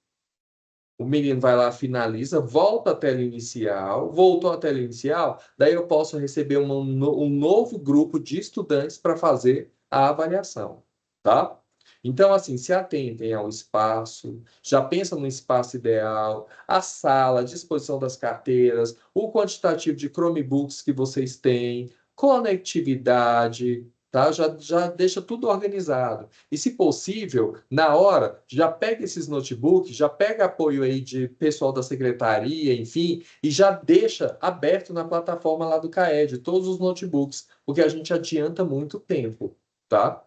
o menino vai lá, finaliza, volta à tela inicial, voltou à tela inicial, daí eu posso receber um novo grupo de estudantes para fazer a avaliação, tá? Então, assim, se atentem ao espaço, já pensam no espaço ideal, a sala, a disposição das carteiras, o quantitativo de Chromebooks que vocês têm, conectividade, tá? Já deixa tudo organizado. E, se possível, na hora, já pega esses notebooks, já pega apoio aí de pessoal da secretaria, enfim, e já deixa aberto na plataforma lá do CAED, todos os notebooks, porque a gente adianta muito tempo, tá?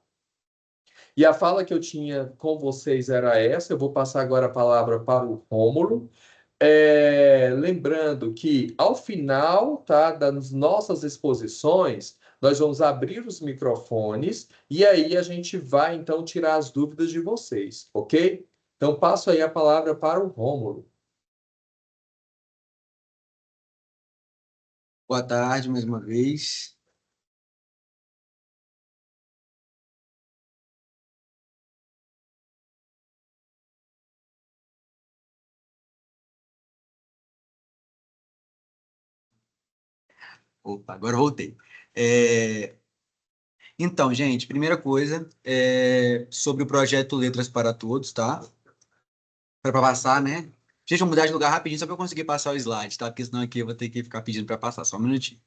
E a fala que eu tinha com vocês era essa, eu vou passar agora a palavra para o Rômulo. Lembrando que ao final, tá, das nossas exposições, nós vamos abrir os microfones e aí a gente vai então tirar as dúvidas de vocês, ok? Então passo aí a palavra para o Rômulo. Boa tarde, mais uma vez. Opa, agora eu voltei. Então, gente, primeira coisa é sobre o projeto Letras para Todos, tá? Para passar, né? Gente, vou mudar de lugar rapidinho só para eu conseguir passar o slide, tá? Porque senão aqui eu vou ter que ficar pedindo para passar. Só um minutinho.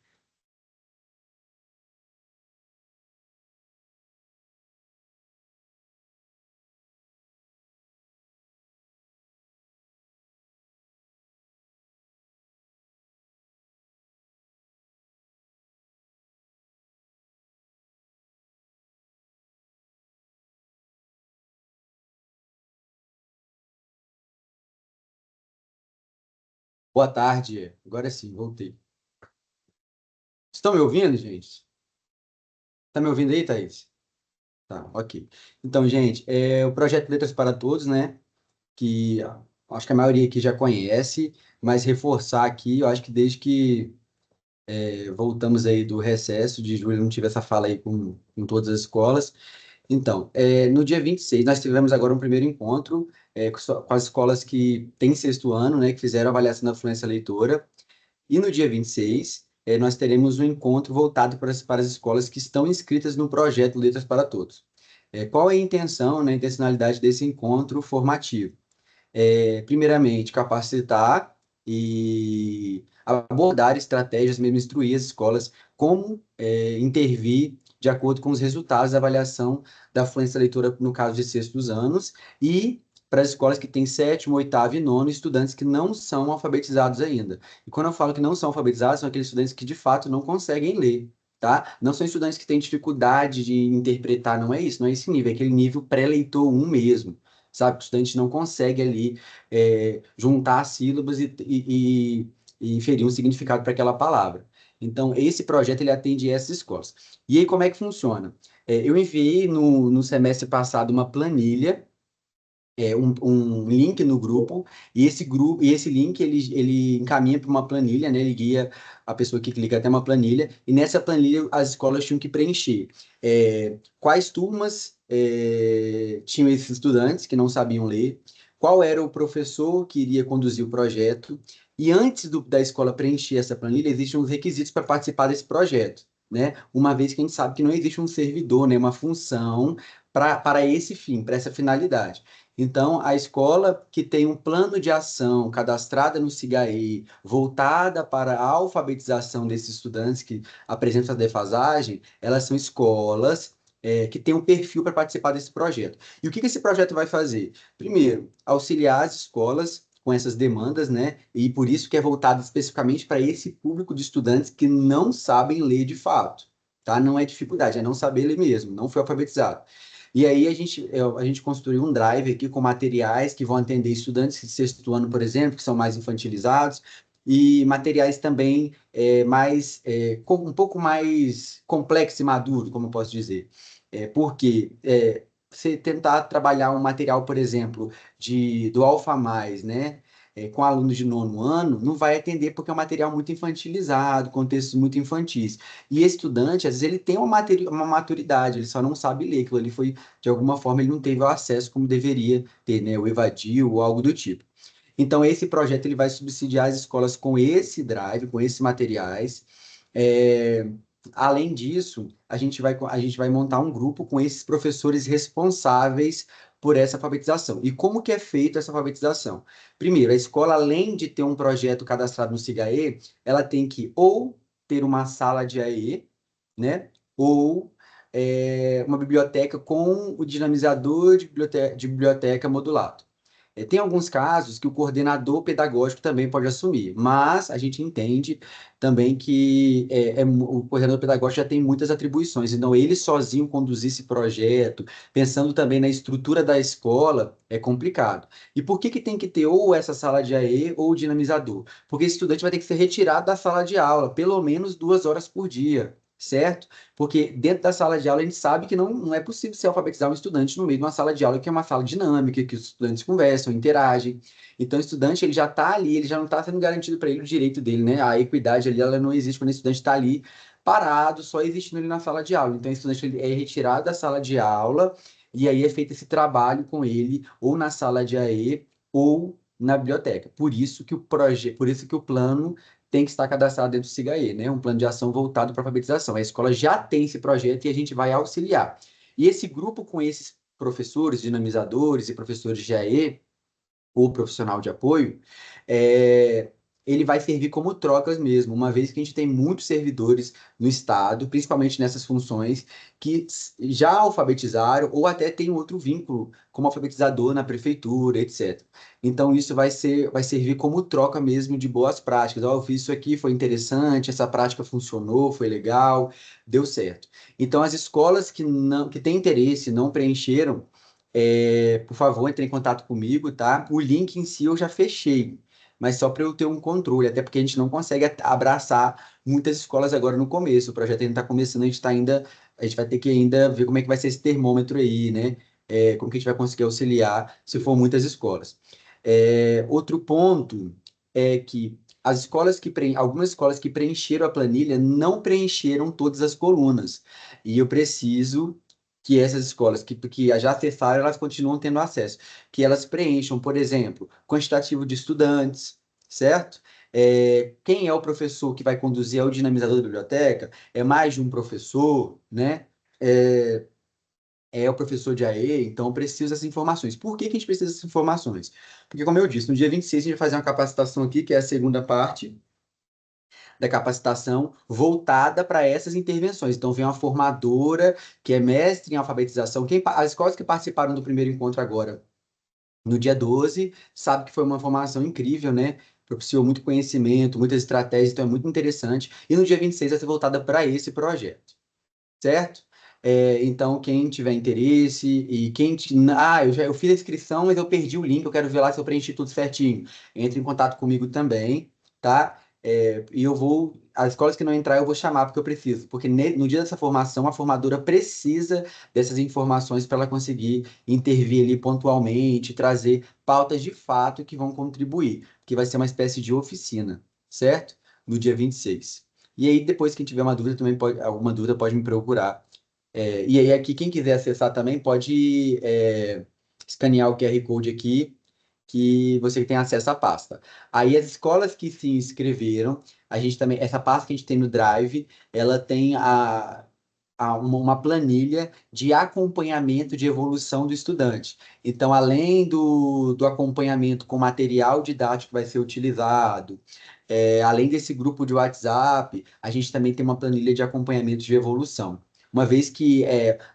Boa tarde. Agora sim, voltei. Estão me ouvindo, gente? Tá me ouvindo aí, Thaís? Tá, ok. Então, gente, o projeto Letras para Todos, né? Que acho que a maioria aqui já conhece, mas reforçar aqui, eu acho que desde que voltamos aí do recesso de julho, não tive essa fala aí com todas as escolas. Então, no dia 26 nós tivemos agora um primeiro encontro com as escolas que têm sexto ano, né, que fizeram avaliação da fluência leitora. E no dia 26, nós teremos um encontro voltado para as escolas que estão inscritas no projeto Letras para Todos. Qual é a intenção, né, a intencionalidade desse encontro formativo? Primeiramente, capacitar e abordar estratégias, mesmo instruir as escolas como intervir de acordo com os resultados da avaliação da fluência leitora no caso de sextos anos e para as escolas que têm sétimo, oitavo e nono, estudantes que não são alfabetizados ainda. E quando eu falo que não são alfabetizados, são aqueles estudantes que de fato não conseguem ler, tá? Não são estudantes que têm dificuldade de interpretar, não é isso, não é esse nível, é aquele nível pré-leitor 1 mesmo, sabe? Que o estudante não consegue ali juntar as sílabas e inferir um significado para aquela palavra. Então, esse projeto ele atende essas escolas. E aí, como é que funciona? Eu enviei no semestre passado uma planilha, um link no grupo, e esse link ele encaminha para uma planilha, né? Ele guia a pessoa que clica até uma planilha, e nessa planilha as escolas tinham que preencher quais turmas tinham esses estudantes que não sabiam ler, qual era o professor que iria conduzir o projeto, e antes da escola preencher essa planilha, existem uns requisitos para participar desse projeto. Né? Uma vez que a gente sabe que não existe um servidor, né? Uma função para esse fim, para essa finalidade. Então, a escola que tem um plano de ação cadastrada no SIGAE, voltada para a alfabetização desses estudantes que apresentam essa defasagem, elas são escolas que têm um perfil para participar desse projeto. E o que esse projeto vai fazer? Primeiro, auxiliar as escolas com essas demandas, né? E por isso que é voltado especificamente para esse público de estudantes que não sabem ler de fato, tá? Não é dificuldade, é não saber ler mesmo, não foi alfabetizado. E aí a gente construiu um drive aqui com materiais que vão atender estudantes de sexto ano, por exemplo, que são mais infantilizados, e materiais também um pouco mais complexo e maduro, como eu posso dizer. Porque você tentar trabalhar um material, por exemplo, do Alfa Mais, né? Com alunos de nono ano, não vai atender porque é um material muito infantilizado, contextos muito infantis. E esse estudante, às vezes, ele tem uma maturidade, ele só não sabe ler, aquilo ali foi, de alguma forma, ele não teve o acesso como deveria ter, né? O evadiu ou algo do tipo. Então, esse projeto ele vai subsidiar as escolas com esse drive, com esses materiais. É, Além disso, a gente vai montar um grupo com esses professores responsáveis por essa alfabetização. E como que é feita essa alfabetização? Primeiro, a escola, além de ter um projeto cadastrado no SIGAE, ela tem que ou ter uma sala de AE, né? Ou uma biblioteca com o dinamizador de biblioteca modulado. Tem alguns casos que o coordenador pedagógico também pode assumir, mas a gente entende também que o coordenador pedagógico já tem muitas atribuições, então ele sozinho conduzir esse projeto, pensando também na estrutura da escola, é complicado. E por que tem que ter ou essa sala de AE ou o dinamizador? Porque esse estudante vai ter que ser retirado da sala de aula, pelo menos 2 horas por dia. Certo? Porque dentro da sala de aula a gente sabe que não é possível se alfabetizar um estudante no meio de uma sala de aula que é uma sala dinâmica, que os estudantes conversam, interagem. Então o estudante ele já está ali, ele já não está sendo garantido para ele o direito dele, né? A equidade ali ela não existe quando o estudante está ali parado, só existindo ali na sala de aula. Então o estudante ele é retirado da sala de aula e aí é feito esse trabalho com ele ou na sala de AE ou na biblioteca. Por isso que o plano tem que estar cadastrado dentro do SIGAE, né? Um plano de ação voltado para a alfabetização. A escola já tem esse projeto e a gente vai auxiliar. E esse grupo com esses professores, dinamizadores e professores de AE, ou profissional de apoio, é, ele vai servir como trocas mesmo, uma vez que a gente tem muitos servidores no Estado, principalmente nessas funções, que já alfabetizaram ou até tem outro vínculo como alfabetizador na prefeitura, etc. Então, isso vai servir como troca mesmo de boas práticas. Ó, eu fiz isso aqui, foi interessante, essa prática funcionou, foi legal, deu certo. Então, as escolas que têm interesse, não preencheram, por favor, entre em contato comigo, tá? O link em si eu já fechei, mas só para eu ter um controle, até porque a gente não consegue abraçar muitas escolas agora no começo. O projeto ainda está começando, a gente vai ter que ainda ver como é que vai ser esse termômetro aí, né? Como que a gente vai conseguir auxiliar se for muitas escolas. Outro ponto é que algumas escolas que preencheram a planilha não preencheram todas as colunas. E eu preciso que essas escolas que já acessaram, elas continuam tendo acesso. Que elas preencham, por exemplo, quantitativo de estudantes, certo? Quem é o professor que vai conduzir o dinamizador da biblioteca? É mais de um professor, né? É o professor de AE, então precisa dessas informações. Por que a gente precisa dessas informações? Porque, como eu disse, no dia 26 a gente vai fazer uma capacitação aqui, que é a segunda parte da capacitação voltada para essas intervenções. Então, vem uma formadora que é mestre em alfabetização. As escolas que participaram do primeiro encontro agora No dia 12, sabe que foi uma formação incrível, né? Propiciou muito conhecimento, muitas estratégias, então é muito interessante. E no dia 26 vai ser voltada para esse projeto, certo? Então, quem tiver interesse e eu fiz a inscrição, mas eu perdi o link, eu quero ver lá se eu preenchi tudo certinho. Entre em contato comigo também, tá? E as escolas que não entrar, eu vou chamar porque eu preciso, porque no dia dessa formação, a formadora precisa dessas informações para ela conseguir intervir ali pontualmente, trazer pautas de fato que vão contribuir, que vai ser uma espécie de oficina, certo? No dia 26. E aí, depois, quem tiver uma dúvida, alguma dúvida pode me procurar. E aí, aqui, quem quiser acessar também pode escanear o QR Code aqui, que você tem acesso à pasta. Aí, as escolas que se inscreveram, a gente também, essa pasta que a gente tem no Drive, ela tem uma planilha de acompanhamento de evolução do estudante. Então, além do acompanhamento com material didático que vai ser utilizado, além desse grupo de WhatsApp, a gente também tem uma planilha de acompanhamento de evolução. Uma vez que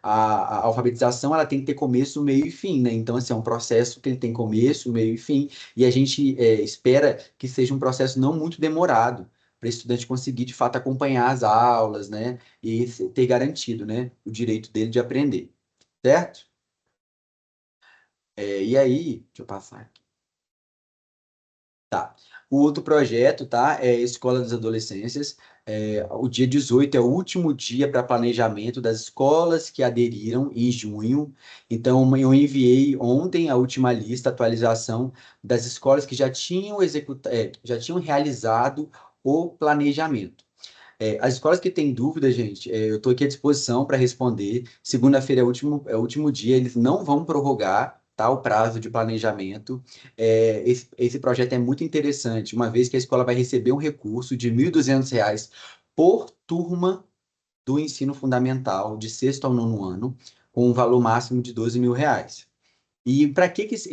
a alfabetização ela tem que ter começo, meio e fim, né? Então, assim, é um processo que ele tem começo, meio e fim, e a gente espera que seja um processo não muito demorado, para o estudante conseguir, de fato, acompanhar as aulas, né? E ter garantido, né, o direito dele de aprender, certo? E aí, deixa eu passar aqui. Tá. O outro projeto, tá, é a Escola das Adolescências. O dia 18 é o último dia para planejamento das escolas que aderiram em junho. Então, eu enviei ontem a última lista, atualização das escolas que já tinham realizado o planejamento. As escolas que têm dúvida, gente, eu estou aqui à disposição para responder. Segunda-feira é o último dia, eles não vão prorrogar, tá, o prazo de planejamento. Esse projeto é muito interessante, uma vez que a escola vai receber um recurso de R$ 1.200 por turma do ensino fundamental, de sexto ao nono ano, com um valor máximo de R$ 12.000. E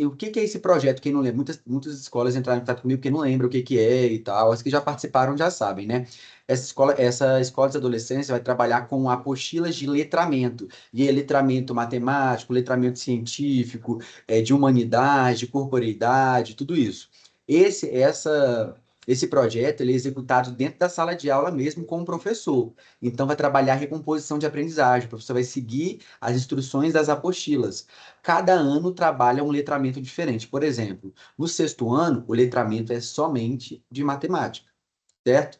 o que que é esse projeto? Quem não lembra, muitas escolas entraram em contato comigo porque não lembram o que que é e tal. As que já participaram já sabem, né? Essa escola de adolescência vai trabalhar com apostilas de letramento. E é letramento matemático, letramento científico, de humanidade, de corporeidade, tudo isso. Esse, essa, esse projeto ele é executado dentro da sala de aula mesmo com o professor. Então, vai trabalhar recomposição de aprendizagem. O professor vai seguir as instruções das apostilas. Cada ano trabalha um letramento diferente. Por exemplo, no sexto ano, o letramento é somente de matemática, certo?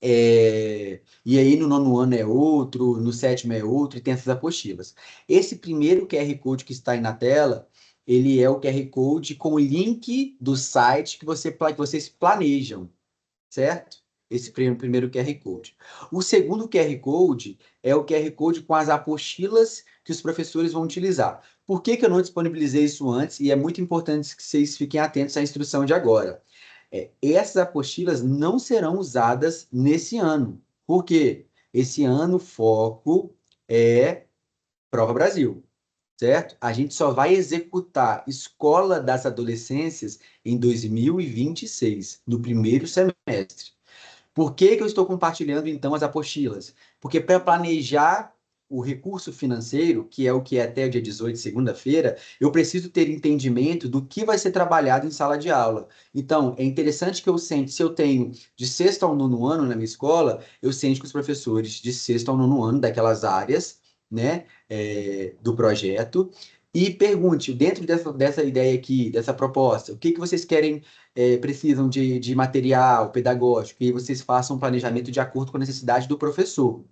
E aí no nono ano é outro, no sétimo é outro, e tem essas apostilas. Esse primeiro QR Code que está aí na tela, ele é o QR Code com o link do site que vocês planejam, certo? Esse primeiro QR Code. O segundo QR Code é o QR Code com as apostilas que os professores vão utilizar. Por que que eu não disponibilizei isso antes? E é muito importante que vocês fiquem atentos à instrução de agora. Essas apostilas não serão usadas nesse ano. Por quê? Esse ano o foco é Prova Brasil, certo? A gente só vai executar Escola das Adolescências em 2026, no primeiro semestre. Por que que eu estou compartilhando, então, as apostilas? Porque para planejar o recurso financeiro, que é o que é até o dia 18, segunda-feira, eu preciso ter entendimento do que vai ser trabalhado em sala de aula. Então, é interessante que se eu tenho de sexto ao nono ano na minha escola, eu sente com os professores de sexto ao nono ano daquelas áreas, né, do projeto, e pergunte, dentro dessa ideia aqui, dessa proposta, o que que vocês querem precisam de material pedagógico e vocês façam um planejamento de acordo com a necessidade do professor,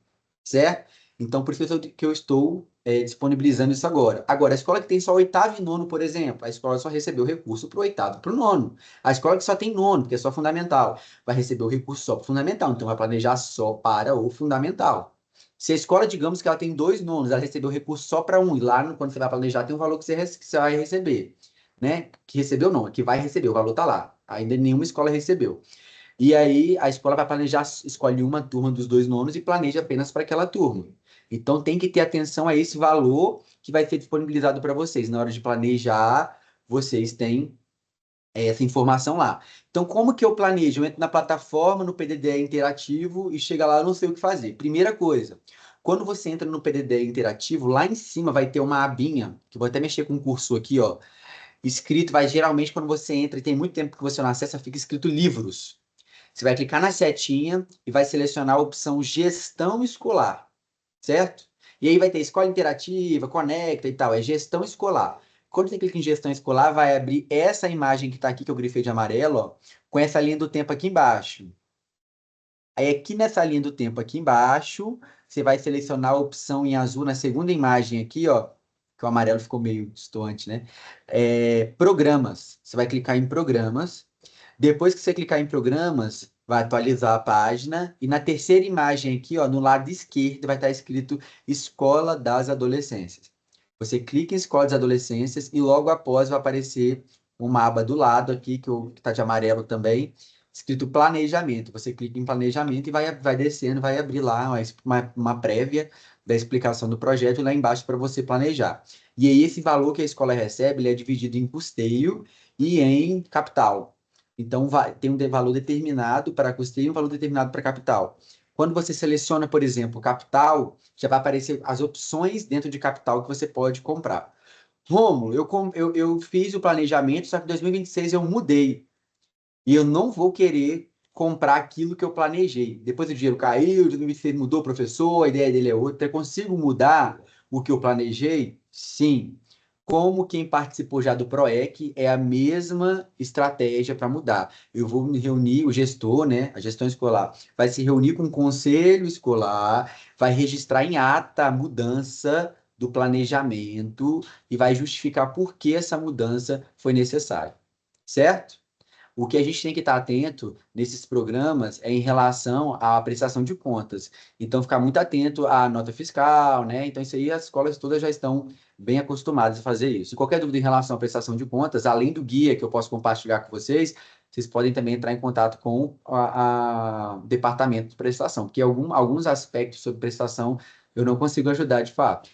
certo? Então, por isso que eu estou disponibilizando isso agora. Agora, a escola que tem só oitavo e nono, por exemplo, a escola só recebeu recurso para o oitavo e para o nono. A escola que só tem nono, que é só fundamental, vai receber o recurso só para o fundamental, então vai planejar só para o fundamental. Se a escola, digamos que ela tem dois nonos, ela recebeu recurso só para um, e lá, quando você vai planejar, tem um valor que você vai receber, né? Que recebeu não, que vai receber, o valor está lá. Ainda nenhuma escola recebeu. E aí a escola vai planejar, escolhe uma turma dos dois nonos e planeja apenas para aquela turma. Então tem que ter atenção a esse valor que vai ser disponibilizado para vocês. Na hora de planejar, vocês têm essa informação lá. Então, como que eu planejo? Eu entro na plataforma, no PDD interativo e chega lá, eu não sei o que fazer. Primeira coisa, quando você entra no PDD interativo, lá em cima vai ter uma abinha, que vou até mexer com o cursor aqui, ó. escrito, vai geralmente quando você entra e tem muito tempo que você não acessa, fica escrito livros. Você vai clicar na setinha e vai selecionar a opção gestão escolar, certo? E aí vai ter escola interativa, conecta e tal, é gestão escolar. Quando você clica em gestão escolar, vai abrir essa imagem que está aqui, que eu grifei de amarelo, ó, com essa linha do tempo aqui embaixo. Aí aqui nessa linha do tempo aqui embaixo, você vai selecionar a opção em azul na segunda imagem aqui, ó, que o amarelo ficou meio distante, né? Programas. Você vai clicar em programas. Depois que você clicar em programas, vai atualizar a página. E na terceira imagem aqui, ó, no lado esquerdo, vai estar escrito Escola das Adolescências. Você clica em Escola das Adolescências e logo após vai aparecer uma aba do lado aqui, que está de amarelo também, escrito planejamento. Você clica em planejamento e vai descendo, vai abrir lá uma prévia da explicação do projeto lá embaixo para você planejar. E aí esse valor que a escola recebe, ele é dividido em custeio e em capital. Então tem um valor determinado para custeio e um valor determinado para capital. Quando você seleciona, por exemplo, capital, já vai aparecer as opções dentro de capital que você pode comprar. Rômulo, eu fiz o planejamento, só que em 2026 eu mudei. E eu não vou querer comprar aquilo que eu planejei. Depois o dinheiro caiu, você mudou o professor, a ideia dele é outra. Eu consigo mudar o que eu planejei? Sim. Como quem participou já do PROEC, é a mesma estratégia para mudar. Eu vou me reunir, o gestor, né, a gestão escolar, vai se reunir com o conselho escolar, vai registrar em ata a mudança do planejamento e vai justificar por que essa mudança foi necessária. Certo? O que a gente tem que estar atento nesses programas é em relação à prestação de contas. Então, ficar muito atento à nota fiscal, né? Então, isso aí as escolas todas já estão bem acostumadas a fazer isso. E qualquer dúvida em relação à prestação de contas, além do guia que eu posso compartilhar com vocês, vocês podem também entrar em contato com o departamento de prestação, porque alguns aspectos sobre prestação eu não consigo ajudar de fato.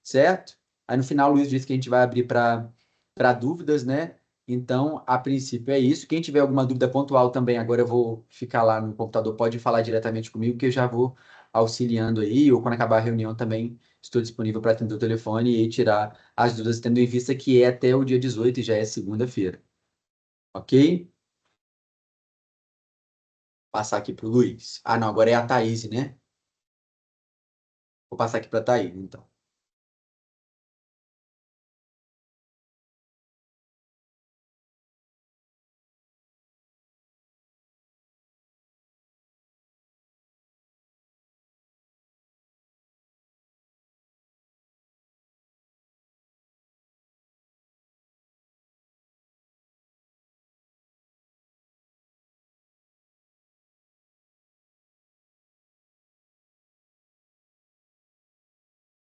Certo? Aí, no final, o Luiz disse que a gente vai abrir para dúvidas, né? Então, a princípio é isso. Quem tiver alguma dúvida pontual também, agora eu vou ficar lá no computador, pode falar diretamente comigo, que eu já vou auxiliando aí, ou quando acabar a reunião também estou disponível para atender o telefone e tirar as dúvidas, tendo em vista que é até o dia 18 e já é segunda-feira. Ok? Passar aqui para o Luiz. Ah, não, agora é a Thaís, né? Vou passar aqui para a Thaís, então.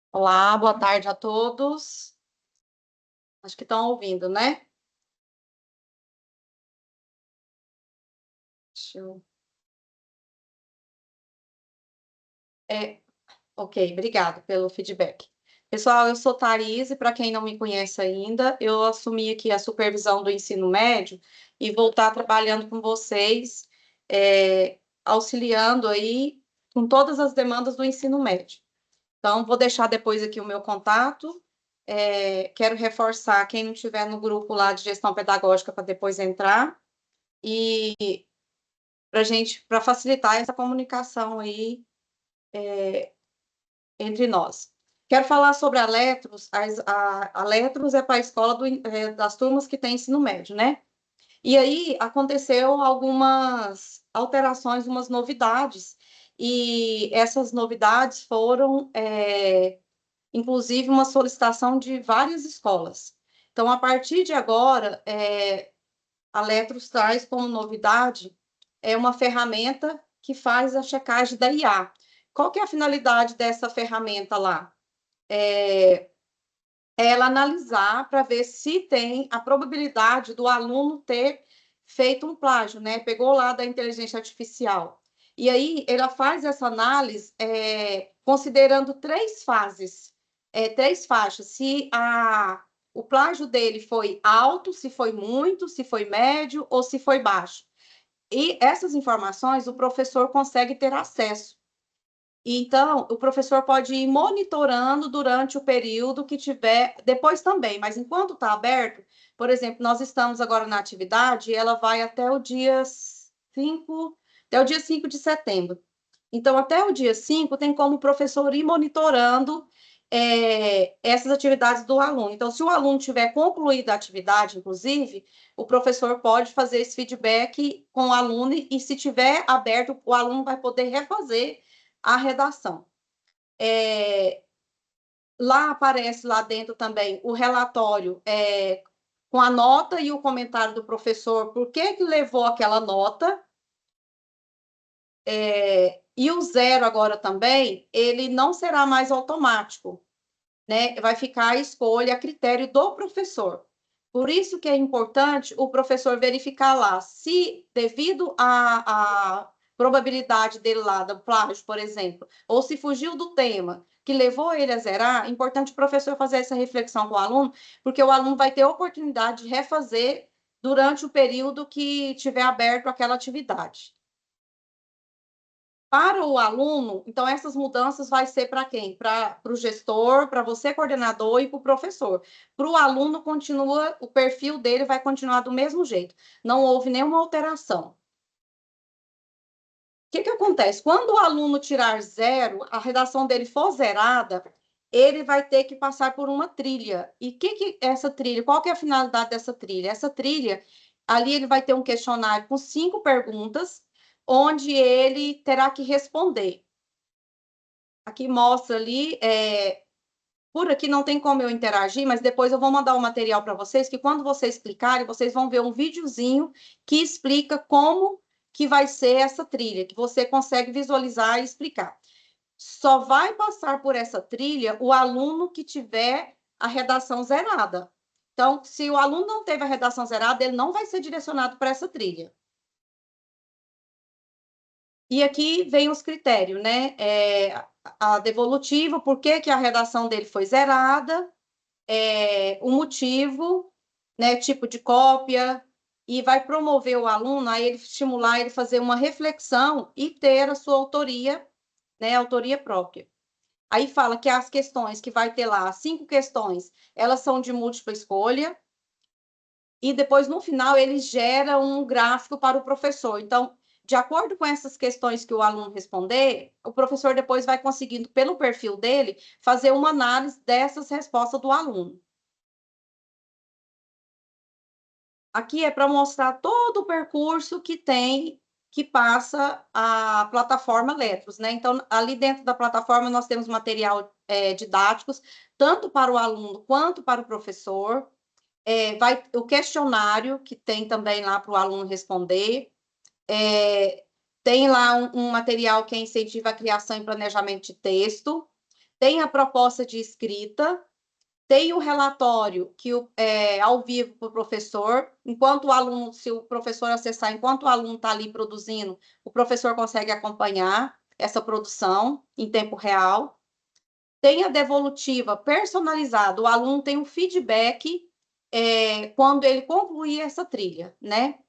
Olá, boa tarde a todos. Acho que estão ouvindo, né? Deixa eu... ok, obrigado pelo feedback. Pessoal, eu sou Thaís, e para quem não me conhece ainda, eu assumi aqui a supervisão do ensino médio e vou estar trabalhando com vocês, auxiliando aí com todas as demandas do ensino médio. Então, vou deixar depois aqui o meu contato. Quero reforçar quem não estiver no grupo lá de gestão pedagógica para depois entrar. E para facilitar essa comunicação aí entre nós. Quero falar sobre a Letros. A Letros é para a escola das turmas que tem ensino médio, né? E aí aconteceu algumas alterações, umas novidades, e essas novidades foram, inclusive, uma solicitação de várias escolas. Então, a partir de agora, a Letros traz como novidade uma ferramenta que faz a checagem da IA. Qual que é a finalidade dessa ferramenta lá? Ela analisar para ver se tem a probabilidade do aluno ter feito um plágio, né? Pegou lá da inteligência artificial. E aí ela faz essa análise considerando três fases, três faixas. Se o plágio dele foi alto, se foi muito, se foi médio ou se foi baixo. E essas informações o professor consegue ter acesso. Então, o professor pode ir monitorando durante o período que tiver, depois também, mas enquanto está aberto, por exemplo, nós estamos agora na atividade e ela vai até o dia 5, até o dia 5 de setembro. Então, até o dia 5, tem como o professor ir monitorando essas atividades do aluno. Então, se o aluno tiver concluído a atividade, inclusive, o professor pode fazer esse feedback com o aluno e, se tiver aberto, o aluno vai poder refazer a redação. Lá aparece lá dentro também o relatório com a nota e o comentário do professor, por que levou aquela nota. E o 0 agora também, ele não será mais automático, né? Vai ficar a escolha a critério do professor. Por isso que é importante o professor verificar lá se, devido à probabilidade dele lá, do plágio, por exemplo, ou se fugiu do tema que levou ele a zerar, é importante o professor fazer essa reflexão com o aluno, porque o aluno vai ter a oportunidade de refazer durante o período que tiver aberto aquela atividade. Para o aluno, então, essas mudanças vai ser para quem? Para o gestor, para você, coordenador, e para o professor. Para o aluno, continua, o perfil dele vai continuar do mesmo jeito. Não houve nenhuma alteração. O que acontece? Quando o aluno tirar 0, a redação dele for zerada, ele vai ter que passar por uma trilha. E que essa trilha? Qual que é a finalidade dessa trilha? Essa trilha, ali ele vai ter um questionário com 5 perguntas, onde ele terá que responder. Aqui mostra ali, por aqui não tem como eu interagir, mas depois eu vou mandar o material para vocês, que quando vocês clicarem, vocês vão ver um videozinho que explica como que vai ser essa trilha, que você consegue visualizar e explicar. Só vai passar por essa trilha o aluno que tiver a redação zerada. Então, se o aluno não teve a redação zerada, ele não vai ser direcionado para essa trilha. E aqui vem os critérios, né? A devolutiva, por que a redação dele foi zerada, o motivo, né? Tipo de cópia, e vai promover o aluno a ele estimular ele fazer uma reflexão e ter a sua autoria, né? Autoria própria. Aí fala que as questões que vai ter lá, 5 questões, elas são de múltipla escolha, e depois, no final, ele gera um gráfico para o professor. Então, de acordo com essas questões que o aluno responder, o professor depois vai conseguindo, pelo perfil dele, fazer uma análise dessas respostas do aluno. Aqui é para mostrar todo o percurso que passa a plataforma Letros, né? Então, ali dentro da plataforma, nós temos material didáticos, tanto para o aluno quanto para o professor. Vai o questionário, que tem também lá para o aluno responder. Tem lá um material que incentiva a criação e planejamento de texto. Tem a proposta de escrita. Tem o relatório que ao vivo para o professor, enquanto o aluno, se o professor acessar, enquanto o aluno está ali produzindo, o professor consegue acompanhar essa produção em tempo real. Tem a devolutiva personalizada, o aluno tem um feedback quando ele concluir essa trilha, né?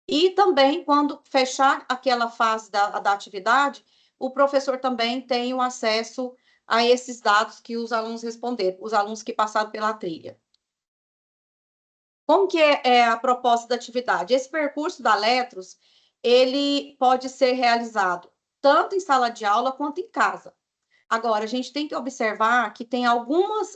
E também, quando fechar aquela fase da atividade, o professor também tem o acesso a esses dados que os alunos responderam, os alunos que passaram pela trilha. Como que é a proposta da atividade? Esse percurso da Letros, ele pode ser realizado tanto em sala de aula quanto em casa. Agora, a gente tem que observar que tem algumas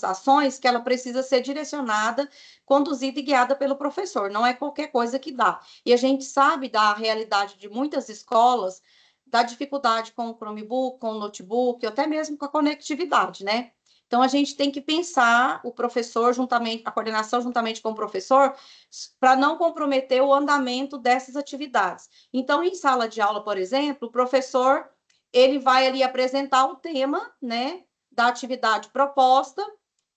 ações que ela precisa ser direcionada, conduzida e guiada pelo professor. Não é qualquer coisa que dá. E a gente sabe da realidade de muitas escolas, da dificuldade com o Chromebook, com o notebook, ou até mesmo com a conectividade, né? Então, a gente tem que pensar, o professor, a coordenação juntamente com o professor, para não comprometer o andamento dessas atividades. Então, em sala de aula, por exemplo, o professor ele vai ali apresentar o tema, né, da atividade proposta,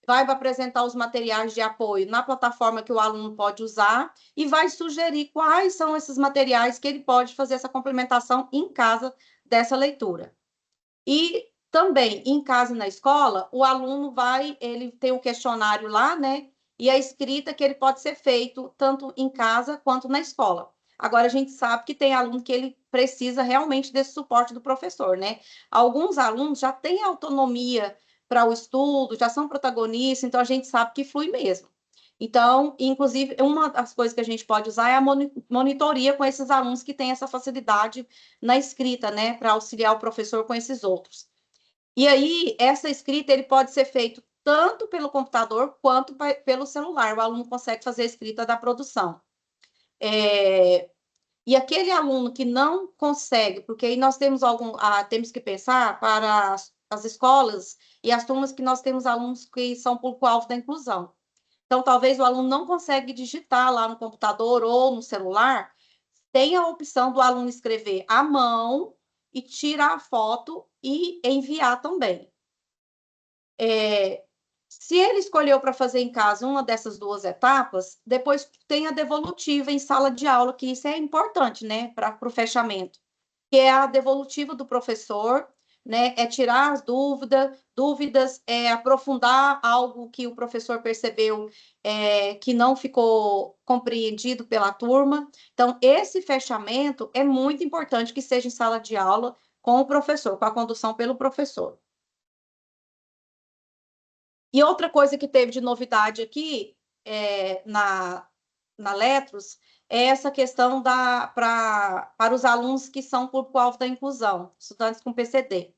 vai apresentar os materiais de apoio na plataforma que o aluno pode usar e vai sugerir quais são esses materiais que ele pode fazer essa complementação em casa dessa leitura. E também, em casa e na escola, o aluno ele tem um questionário lá, né, e a escrita que ele pode ser feito tanto em casa quanto na escola. Agora, a gente sabe que tem aluno que ele precisa realmente desse suporte do professor, né? Alguns alunos já têm autonomia para o estudo, já são protagonistas, então a gente sabe que flui mesmo. Então, inclusive, uma das coisas que a gente pode usar é a monitoria com esses alunos que têm essa facilidade na escrita, né, para auxiliar o professor com esses outros. E aí, essa escrita ele pode ser feito tanto pelo computador quanto pelo celular. O aluno consegue fazer a escrita da produção. E aquele aluno que não consegue, porque aí nós temos temos que pensar para as escolas e as turmas que nós temos alunos que são público-alvo da inclusão. Então, talvez o aluno não consegue digitar lá no computador ou no celular, tem a opção do aluno escrever à mão e tirar a foto e enviar também. Se ele escolheu para fazer em casa uma dessas duas etapas, depois tem a devolutiva em sala de aula, que isso é importante, né, para o fechamento, que é a devolutiva do professor, né, é tirar as dúvidas, é aprofundar algo que o professor percebeu que não ficou compreendido pela turma. Então, esse fechamento é muito importante que seja em sala de aula com o professor, com a condução pelo professor. E outra coisa que teve de novidade aqui na Letros é essa questão para os alunos que são público-alvo da inclusão, estudantes com PCD.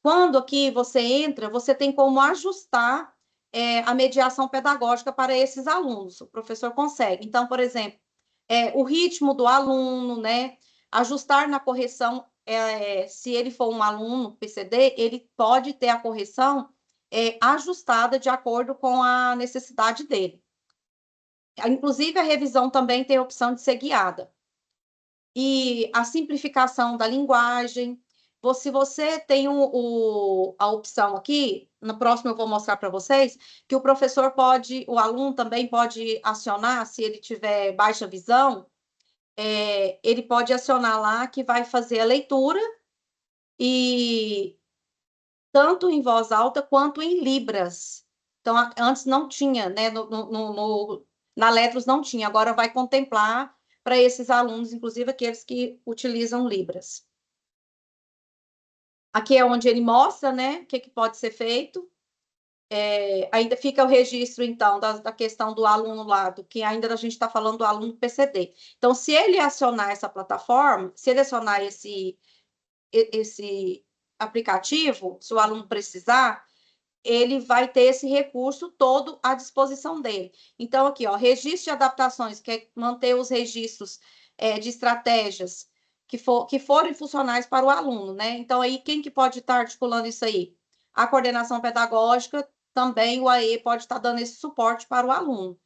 Quando aqui você entra, você tem como ajustar a mediação pedagógica para esses alunos, o professor consegue. Então, por exemplo, o ritmo do aluno, né? Ajustar na correção, se ele for um aluno PCD, ele pode ter a correção ajustada de acordo com a necessidade dele. Inclusive, a revisão também tem a opção de ser guiada. E a simplificação da linguagem. Se você tem a opção aqui, no próximo eu vou mostrar para vocês, que o professor pode, o aluno também pode acionar, se ele tiver baixa visão, ele pode acionar lá que vai fazer a leitura, e tanto em voz alta quanto em libras. Então, antes não tinha, né? Na Letros não tinha, agora vai contemplar para esses alunos, inclusive aqueles que utilizam libras. Aqui é onde ele mostra, né, o que pode ser feito. Ainda fica o registro, então, da questão do aluno lá, que ainda a gente está falando do aluno PCD. Então, se ele acionar essa plataforma, se ele acionar esse aplicativo, se o aluno precisar, ele vai ter esse recurso todo à disposição dele. Então, aqui, ó, registro de adaptações, que é manter os registros de estratégias que forem funcionais para o aluno, né? Então, aí, quem que pode estar articulando isso aí? A coordenação pedagógica, também o AE pode estar dando esse suporte para o aluno.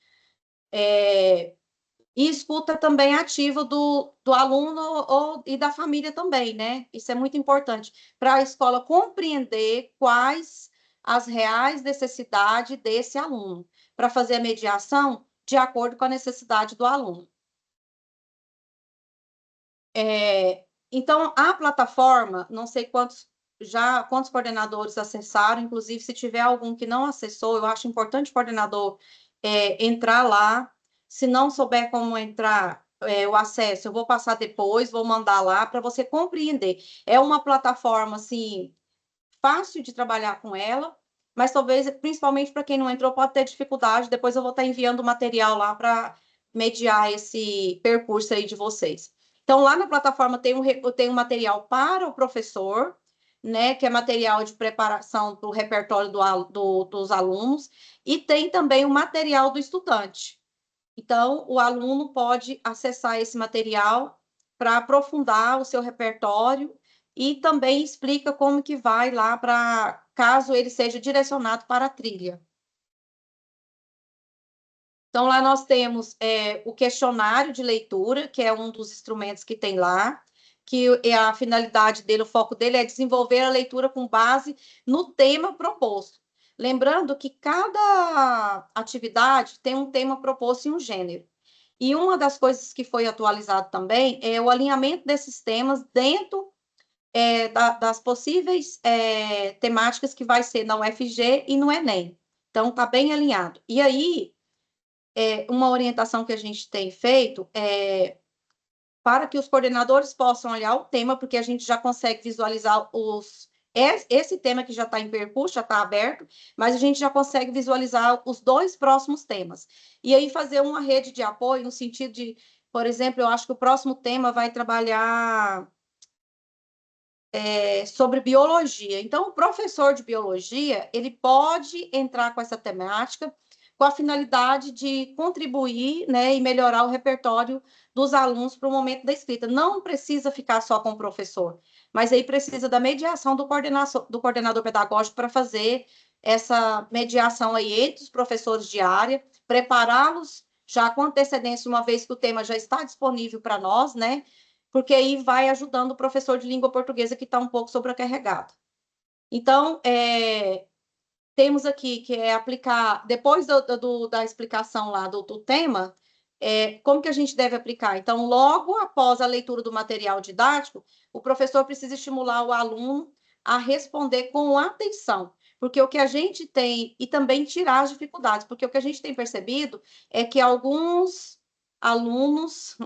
E escuta também ativa do aluno e da família também, né? Isso é muito importante para a escola compreender quais as reais necessidades desse aluno, para fazer a mediação de acordo com a necessidade do aluno. Então, a plataforma, não sei quantos coordenadores acessaram, inclusive, se tiver algum que não acessou, eu acho importante o coordenador entrar lá. Se não souber como entrar, o acesso, eu vou passar depois, vou mandar lá para você compreender. É uma plataforma, assim, fácil de trabalhar com ela, mas talvez, principalmente para quem não entrou, pode ter dificuldade. Depois eu vou estar enviando material lá para mediar esse percurso aí de vocês. Então, lá na plataforma tem um material para o professor, né, que é material de preparação para o repertório dos alunos, e tem também o material do estudante. Então, o aluno pode acessar esse material para aprofundar o seu repertório, e também explica como que vai lá para caso ele seja direcionado para a trilha. Então, lá nós temos o questionário de leitura, que é um dos instrumentos que tem lá, que a finalidade dele, o foco dele é desenvolver a leitura com base no tema proposto. Lembrando que cada atividade tem um tema proposto e um gênero. E uma das coisas que foi atualizado também é o alinhamento desses temas dentro das possíveis temáticas que vai ser na UFG e no Enem. Então, está bem alinhado. E aí, uma orientação que a gente tem feito para que os coordenadores possam olhar o tema, porque a gente já consegue visualizar esse tema que já está em percurso, já está aberto, mas a gente já consegue visualizar os 2 próximos temas. E aí fazer uma rede de apoio no sentido de, por exemplo, eu acho que o próximo tema vai trabalhar sobre biologia. Então, o professor de biologia, ele pode entrar com essa temática com a finalidade de contribuir, né, e melhorar o repertório dos alunos para o momento da escrita. Não precisa ficar só com o professor, mas aí precisa da mediação do coordenador pedagógico para fazer essa mediação aí entre os professores de área, prepará-los já com antecedência, uma vez que o tema já está disponível para nós, né? Porque aí vai ajudando o professor de língua portuguesa que está um pouco sobrecarregado. Então, temos aqui que é aplicar, depois da explicação lá do tema, como que a gente deve aplicar? Então, logo após a leitura do material didático, o professor precisa estimular o aluno a responder com atenção, porque o que a gente tem, e também tirar as dificuldades, porque o que a gente tem percebido é que alguns alunos,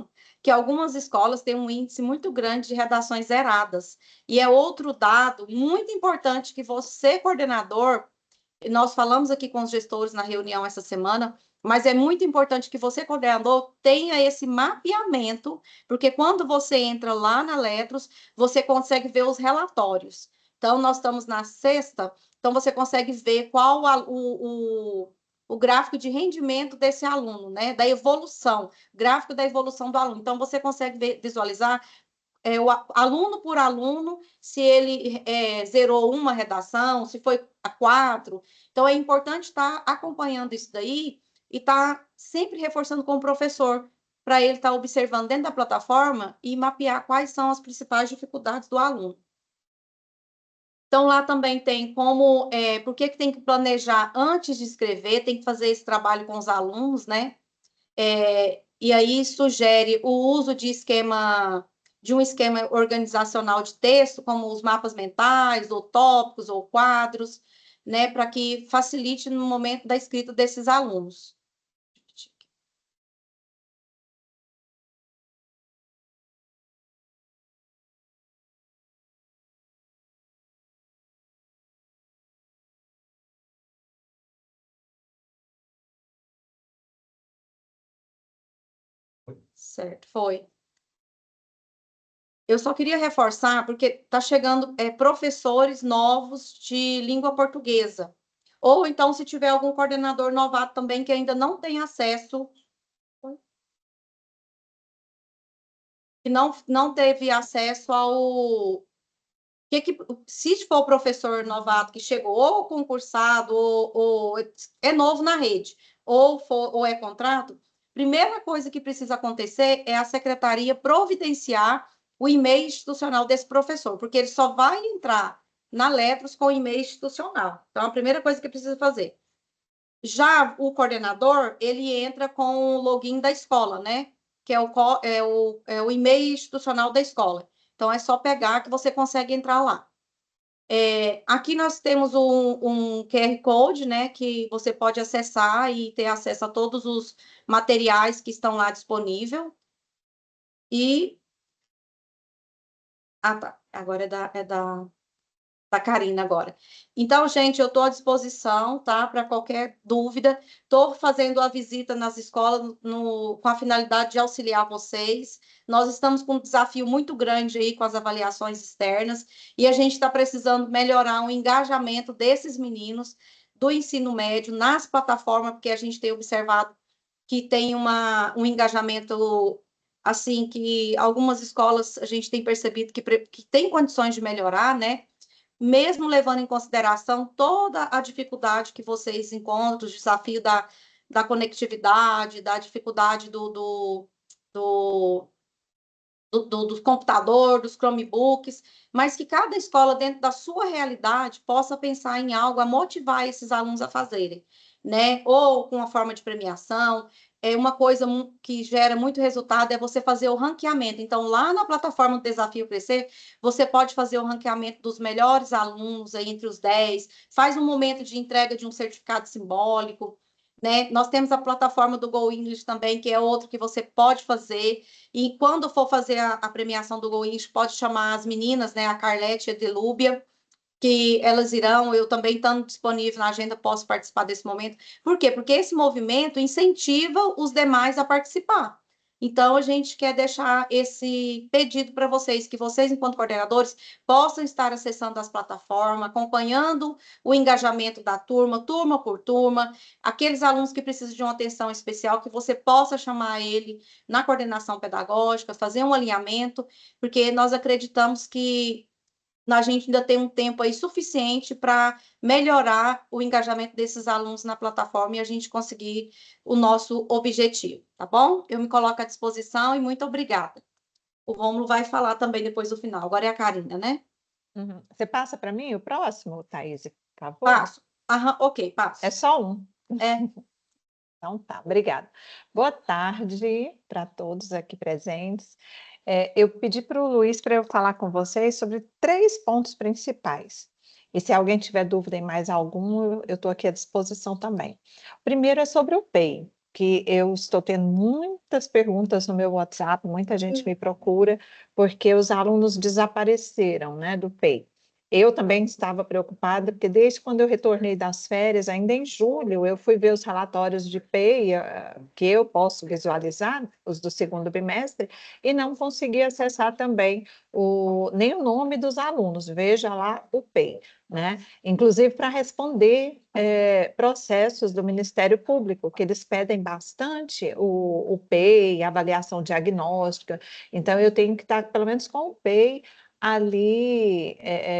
que algumas escolas têm um índice muito grande de redações zeradas, e é outro dado muito importante que você, coordenador, nós falamos aqui com os gestores na reunião essa semana, mas é muito importante que você, coordenador, tenha esse mapeamento, porque quando você entra lá na Letros, você consegue ver os relatórios. Então, nós estamos na sexta, então você consegue ver qual o gráfico de rendimento desse aluno, né? Da evolução, gráfico da evolução do aluno. Então, você consegue visualizar o aluno por aluno, se ele zerou uma redação, se foi a 4. Então, é importante estar acompanhando isso daí e estar sempre reforçando com o professor, para ele estar observando dentro da plataforma e mapear quais são as principais dificuldades do aluno. Então, lá também tem como, por que tem que planejar antes de escrever, tem que fazer esse trabalho com os alunos, né? E aí sugere o uso de um esquema organizacional de texto, como os mapas mentais, ou tópicos, ou quadros, né, para que facilite no momento da escrita desses alunos. Certo, foi. Eu só queria reforçar, porque está chegando professores novos de língua portuguesa. Ou então, se tiver algum coordenador novato também que ainda não tem acesso, que não teve acesso ao... se for o professor novato que chegou, ou concursado, ou é novo na rede, ou é contrato, primeira coisa que precisa acontecer é a secretaria providenciar o e-mail institucional desse professor, porque ele só vai entrar na Letros com o e-mail institucional. Então, a primeira coisa que precisa fazer. Já o coordenador, ele entra com o login da escola, né? Que é o e-mail institucional da escola. Então, é só pegar que você consegue entrar lá. Aqui nós temos um QR Code, né, que você pode acessar e ter acesso a todos os materiais que estão lá disponíveis. Tá. Agora é da Karina agora. Então, gente, eu estou à disposição, tá? Para qualquer dúvida. Estou fazendo a visita nas escolas com a finalidade de auxiliar vocês. Nós estamos com um desafio muito grande aí com as avaliações externas e a gente está precisando melhorar o engajamento desses meninos do ensino médio nas plataformas, porque a gente tem observado que tem um engajamento assim, que algumas escolas a gente tem percebido que tem condições de melhorar, né? Mesmo levando em consideração toda a dificuldade que vocês encontram, o desafio da conectividade, da dificuldade do computador, dos Chromebooks, mas que cada escola, dentro da sua realidade, possa pensar em algo a motivar esses alunos a fazerem, né? Ou com uma forma de premiação. Uma coisa que gera muito resultado é você fazer o ranqueamento. Então, lá na plataforma do Desafio Crescer, você pode fazer o ranqueamento dos melhores alunos aí entre os 10, faz um momento de entrega de um certificado simbólico, né? Nós temos a plataforma do Go English também, que é outro que você pode fazer. E quando for fazer a premiação do Go English, pode chamar as meninas, né? A Carlete e a Delúbia, que elas irão, eu também estando disponível na agenda, posso participar desse momento. Por quê? Porque esse movimento incentiva os demais a participar. Então, a gente quer deixar esse pedido para vocês, que vocês, enquanto coordenadores, possam estar acessando as plataformas, acompanhando o engajamento da turma, turma por turma, aqueles alunos que precisam de uma atenção especial, que você possa chamar ele na coordenação pedagógica, fazer um alinhamento, porque nós acreditamos que a gente ainda tem um tempo aí suficiente para melhorar o engajamento desses alunos na plataforma e a gente conseguir o nosso objetivo, tá bom? Eu me coloco à disposição e muito obrigada. O Rômulo vai falar também depois do final. Agora é a Karina, né? Uhum. Você passa para mim o próximo, Thaís, por favor? Passo. Aham, ok, passo. É só um. É. Então tá, obrigada. Boa tarde para todos aqui presentes. Eu pedi para o Luiz para eu falar com vocês sobre 3 pontos principais. E se alguém tiver dúvida em mais algum, eu estou aqui à disposição também. O primeiro é sobre o PEI, que eu estou tendo muitas perguntas no meu WhatsApp, muita gente me procura, porque os alunos desapareceram, né, do PEI. Eu também estava preocupada, porque desde quando eu retornei das férias, ainda em julho, eu fui ver os relatórios de PEI, que eu posso visualizar, os do segundo bimestre, e não consegui acessar também nem o nome dos alunos, veja lá o PEI, né? Inclusive para responder processos do Ministério Público, que eles pedem bastante o PEI, a avaliação diagnóstica, então eu tenho que estar pelo menos com o PEI ali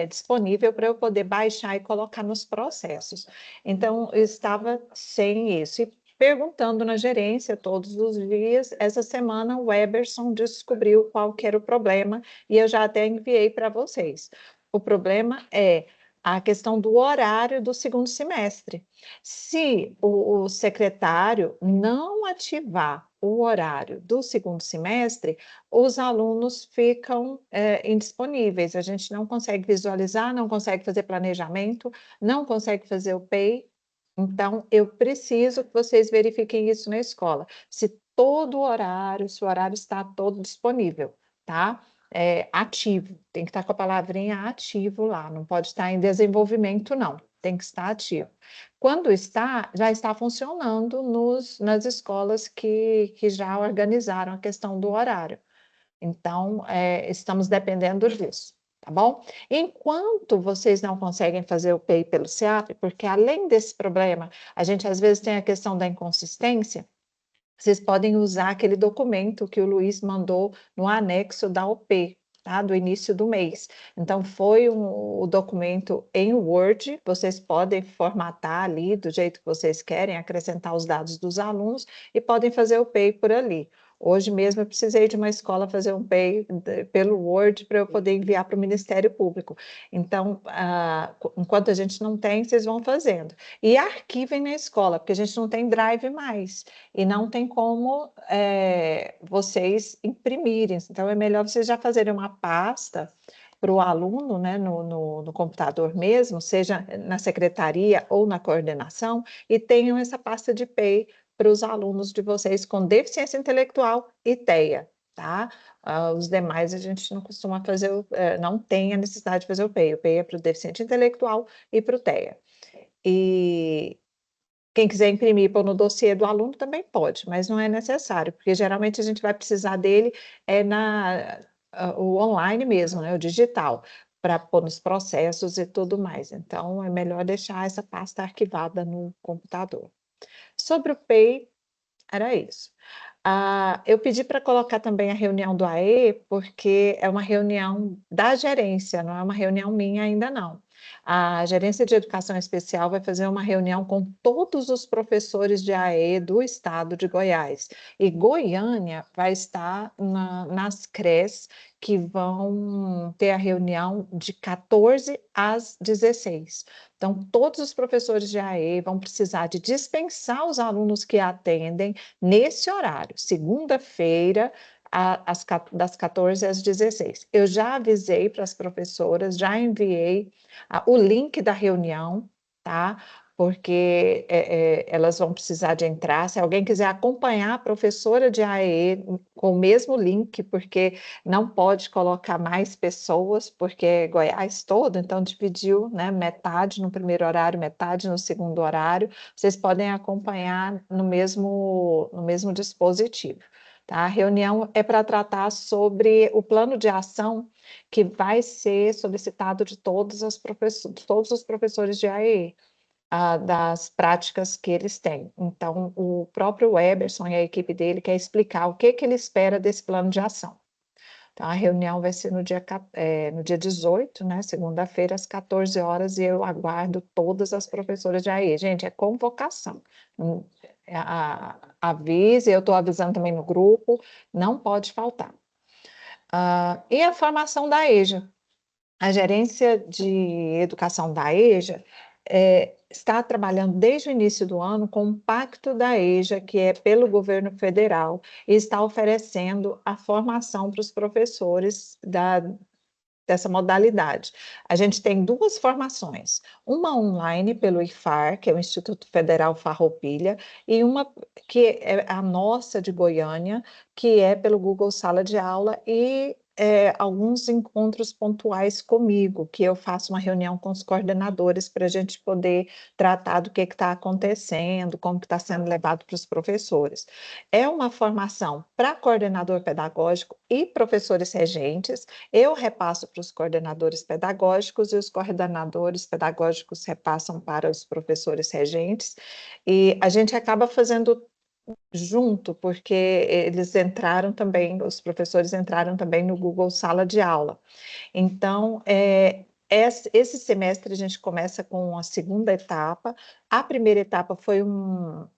disponível para eu poder baixar e colocar nos processos. Então, eu estava sem isso. E perguntando na gerência todos os dias, essa semana o Eberson descobriu qual que era o problema e eu já até enviei para vocês. O problema é a questão do horário do segundo semestre. Se o secretário não ativar o horário do segundo semestre, os alunos ficam indisponíveis, a gente não consegue visualizar, não consegue fazer planejamento, não consegue fazer o PEI, então eu preciso que vocês verifiquem isso na escola, se o horário está todo disponível, tá? Ativo, tem que estar com a palavrinha ativo lá, não pode estar em desenvolvimento, não, tem que estar ativo. Quando está, já está funcionando nas escolas que já organizaram a questão do horário. Então, estamos dependendo disso, tá bom? Enquanto vocês não conseguem fazer o PEI pelo SEAP, porque além desse problema, a gente às vezes tem a questão da inconsistência, vocês podem usar aquele documento que o Luiz mandou no anexo da OP, tá? Do início do mês. Então, foi o documento em Word, vocês podem formatar ali do jeito que vocês querem, acrescentar os dados dos alunos e podem fazer o PEI por ali. Hoje mesmo eu precisei de uma escola fazer um PEI pelo Word para eu poder enviar para o Ministério Público. Então, enquanto a gente não tem, vocês vão fazendo. E arquivem na escola, porque a gente não tem Drive mais e não tem como vocês imprimirem. Então, é melhor vocês já fazerem uma pasta para o aluno, né, no computador mesmo, seja na secretaria ou na coordenação, e tenham essa pasta de PEI para os alunos de vocês com deficiência intelectual e TEA, tá? Os demais a gente não costuma fazer, não tem a necessidade de fazer o PEI. O PEI é para o deficiente intelectual e para o TEA. E quem quiser imprimir pôr no dossiê do aluno também pode, mas não é necessário, porque geralmente a gente vai precisar dele o online mesmo, né, o digital, para pôr nos processos e tudo mais. Então, é melhor deixar essa pasta arquivada no computador. Sobre o PEI, era isso. Eu pedi para colocar também a reunião do AE, porque é uma reunião da gerência, não é uma reunião minha ainda não. A Gerência de Educação Especial vai fazer uma reunião com todos os professores de AE do estado de Goiás. E Goiânia vai estar nas CREs, que vão ter a reunião de 14 às 16. Então, todos os professores de AE vão precisar de dispensar os alunos que atendem nesse horário, segunda-feira, das 14 às 16. Eu já avisei para as professoras, já enviei o link da reunião, tá? porque elas vão precisar de entrar. Se alguém quiser acompanhar a professora de AE com o mesmo link, porque não pode colocar mais pessoas, porque é Goiás todo, então dividiu, né, metade no primeiro horário, metade no segundo horário. Vocês podem acompanhar no mesmo dispositivo. Tá? A reunião é para tratar sobre o plano de ação que vai ser solicitado de todos os professores de AE, das práticas que eles têm. Então, o próprio Eberson e a equipe dele quer explicar o que ele espera desse plano de ação. Então, a reunião vai ser no dia 18, né, segunda-feira, às 14 horas, e eu aguardo todas as professoras de AE. Gente, é convocação. Avise, eu estou avisando também no grupo, não pode faltar. E a formação da EJA. A gerência de educação da EJA está trabalhando desde o início do ano com o Pacto da EJA, que é pelo governo federal, e está oferecendo a formação para os professores dessa modalidade. A gente tem duas formações, uma online pelo IFAR, que é o Instituto Federal Farroupilha, e uma que é a nossa de Goiânia, que é pelo Google Sala de Aula, e alguns encontros pontuais comigo, que eu faço uma reunião com os coordenadores para a gente poder tratar do que está acontecendo, como que está sendo levado para os professores. É uma formação para coordenador pedagógico e professores regentes. Eu repasso para os coordenadores pedagógicos e os coordenadores pedagógicos repassam para os professores regentes, e a gente acaba fazendo junto, porque eles entraram também, os professores entraram também no Google Sala de Aula. Então, esse semestre a gente começa com a segunda etapa. A primeira etapa foi uma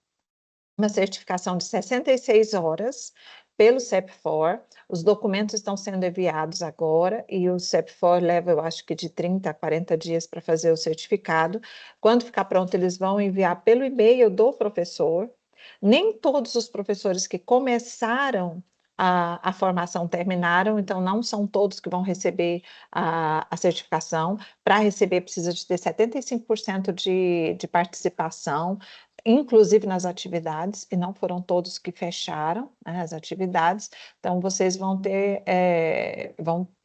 certificação de 66 horas pelo CEP4. Os documentos estão sendo enviados agora e o CEP4 leva, eu acho que de 30 a 40 dias para fazer o certificado. Quando ficar pronto, eles vão enviar pelo e-mail do professor. Nem todos os professores que começaram a formação terminaram, então não são todos que vão receber a certificação. Para receber, precisa de ter 75% de participação, inclusive nas atividades, e não foram todos que fecharam, né, as atividades. Então, vocês vão ter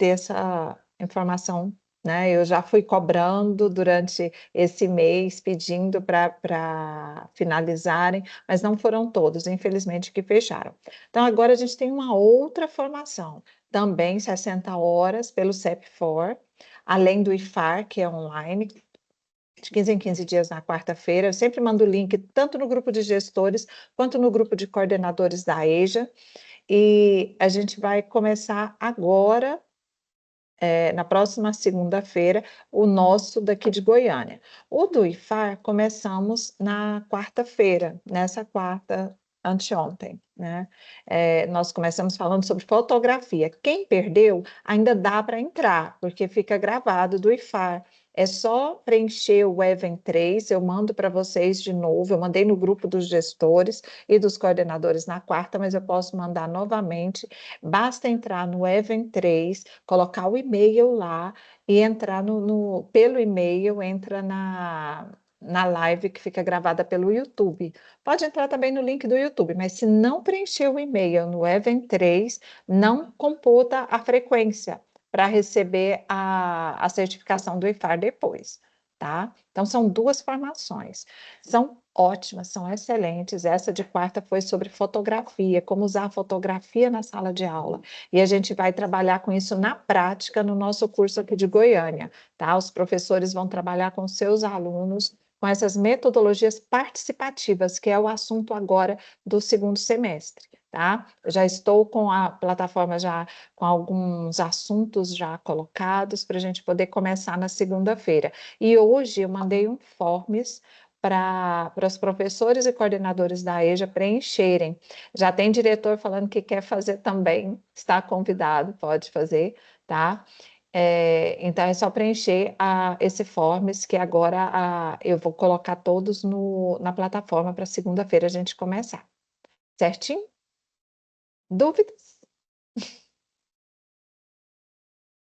essa informação, né? Eu já fui cobrando durante esse mês, pedindo para finalizarem, mas não foram todos, infelizmente, que fecharam. Então, agora a gente tem uma outra formação, também 60 horas pelo CEP4, além do IFAR, que é online, de 15 em 15 dias na quarta-feira. Eu sempre mando o link tanto no grupo de gestores quanto no grupo de coordenadores da EJA, e a gente vai começar agora, na próxima segunda-feira, o nosso daqui de Goiânia. O do IFAR começamos na quarta-feira, nessa quarta, anteontem, né? Nós começamos falando sobre fotografia. Quem perdeu, ainda dá para entrar, porque fica gravado do IFAR. É só preencher o Even 3, eu mando para vocês de novo, eu mandei no grupo dos gestores e dos coordenadores na quarta, mas eu posso mandar novamente. Basta entrar no Even 3, colocar o e-mail lá e entrar pelo e-mail, entra na live que fica gravada pelo YouTube. Pode entrar também no link do YouTube, mas se não preencher o e-mail no Even 3, não computa a frequência para receber a certificação do IFAR depois, tá? Então, são duas formações. São ótimas, são excelentes. Essa de quarta foi sobre fotografia, como usar a fotografia na sala de aula. E a gente vai trabalhar com isso na prática no nosso curso aqui de Goiânia, tá? Os professores vão trabalhar com seus alunos com essas metodologias participativas, que é o assunto agora do segundo semestre, tá? Eu já estou com a plataforma já com alguns assuntos já colocados para a gente poder começar na segunda-feira. E hoje eu mandei um forms para os professores e coordenadores da EJA preencherem. Já tem diretor falando que quer fazer também, está convidado, pode fazer, tá? Então, é só preencher esse forms, que agora eu vou colocar todos na plataforma para segunda-feira a gente começar. Certinho? Dúvidas?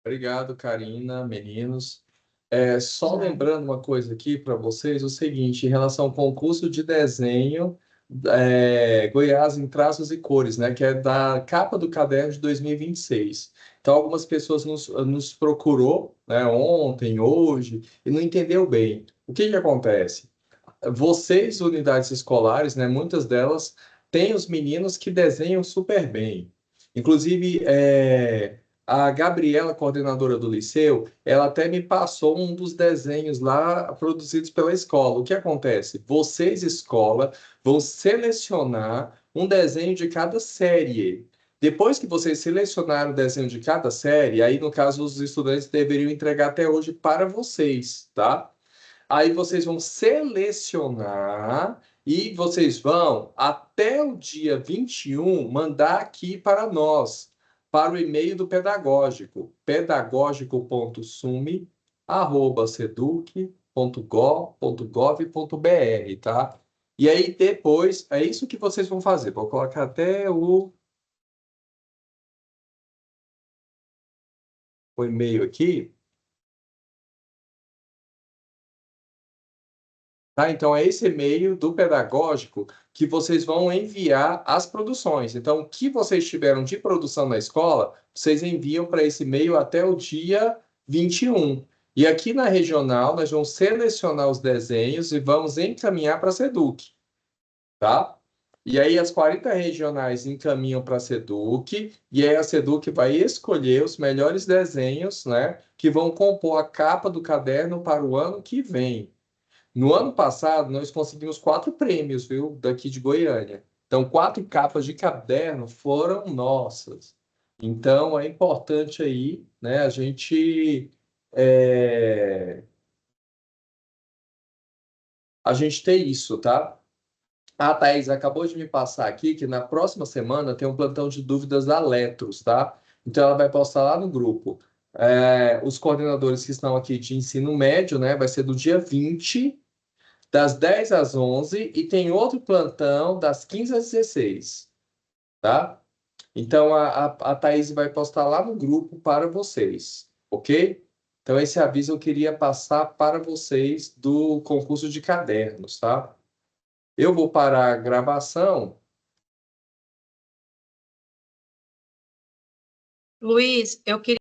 Obrigado, Karina, meninos. Só Já. lembrando uma coisa aqui para vocês, o seguinte, em relação ao concurso de desenho Goiás em traços e cores, né, que é da capa do caderno de 2026. Então, algumas pessoas nos procurou, né, ontem, hoje, e não entendeu bem. O que que acontece? Vocês, unidades escolares, né, muitas delas têm os meninos que desenham super bem. Inclusive, a Gabriela, coordenadora do liceu, ela até me passou um dos desenhos lá produzidos pela escola. O que acontece? Vocês, escola, vão selecionar um desenho de cada série. Depois que vocês selecionaram o desenho de cada série, aí, no caso, os estudantes deveriam entregar até hoje para vocês, tá? Aí vocês vão selecionar e vocês vão, até o dia 21, mandar aqui para nós, para o e-mail do pedagógico, pedagógico.sumi@seduc.gov.br, tá? E aí depois, é isso que vocês vão fazer. Vou colocar até o e-mail aqui. Tá? Então, é esse e-mail do pedagógico que vocês vão enviar as produções. Então, o que vocês tiveram de produção na escola, vocês enviam para esse e-mail até o dia 21. E aqui na regional, nós vamos selecionar os desenhos e vamos encaminhar para a SEDUC, tá? E aí, as 40 regionais encaminham para a SEDUC, e aí a SEDUC vai escolher os melhores desenhos, né, que vão compor a capa do caderno para o ano que vem. No ano passado, nós conseguimos 4 prêmios, viu, daqui de Goiânia. Então, 4 capas de caderno foram nossas. Então, é importante aí, né, a gente ter isso, tá? A Thaís acabou de me passar aqui que na próxima semana tem um plantão de dúvidas da Letros, tá? Então, ela vai postar lá no grupo. Os coordenadores que estão aqui de ensino médio, né, vai ser do dia 20, das 10 às 11, e tem outro plantão das 15 às 16, tá? Então, a Thaís vai postar lá no grupo para vocês, ok? Então, esse aviso eu queria passar para vocês do concurso de cadernos, tá? Eu vou parar a gravação. Luiz, eu queria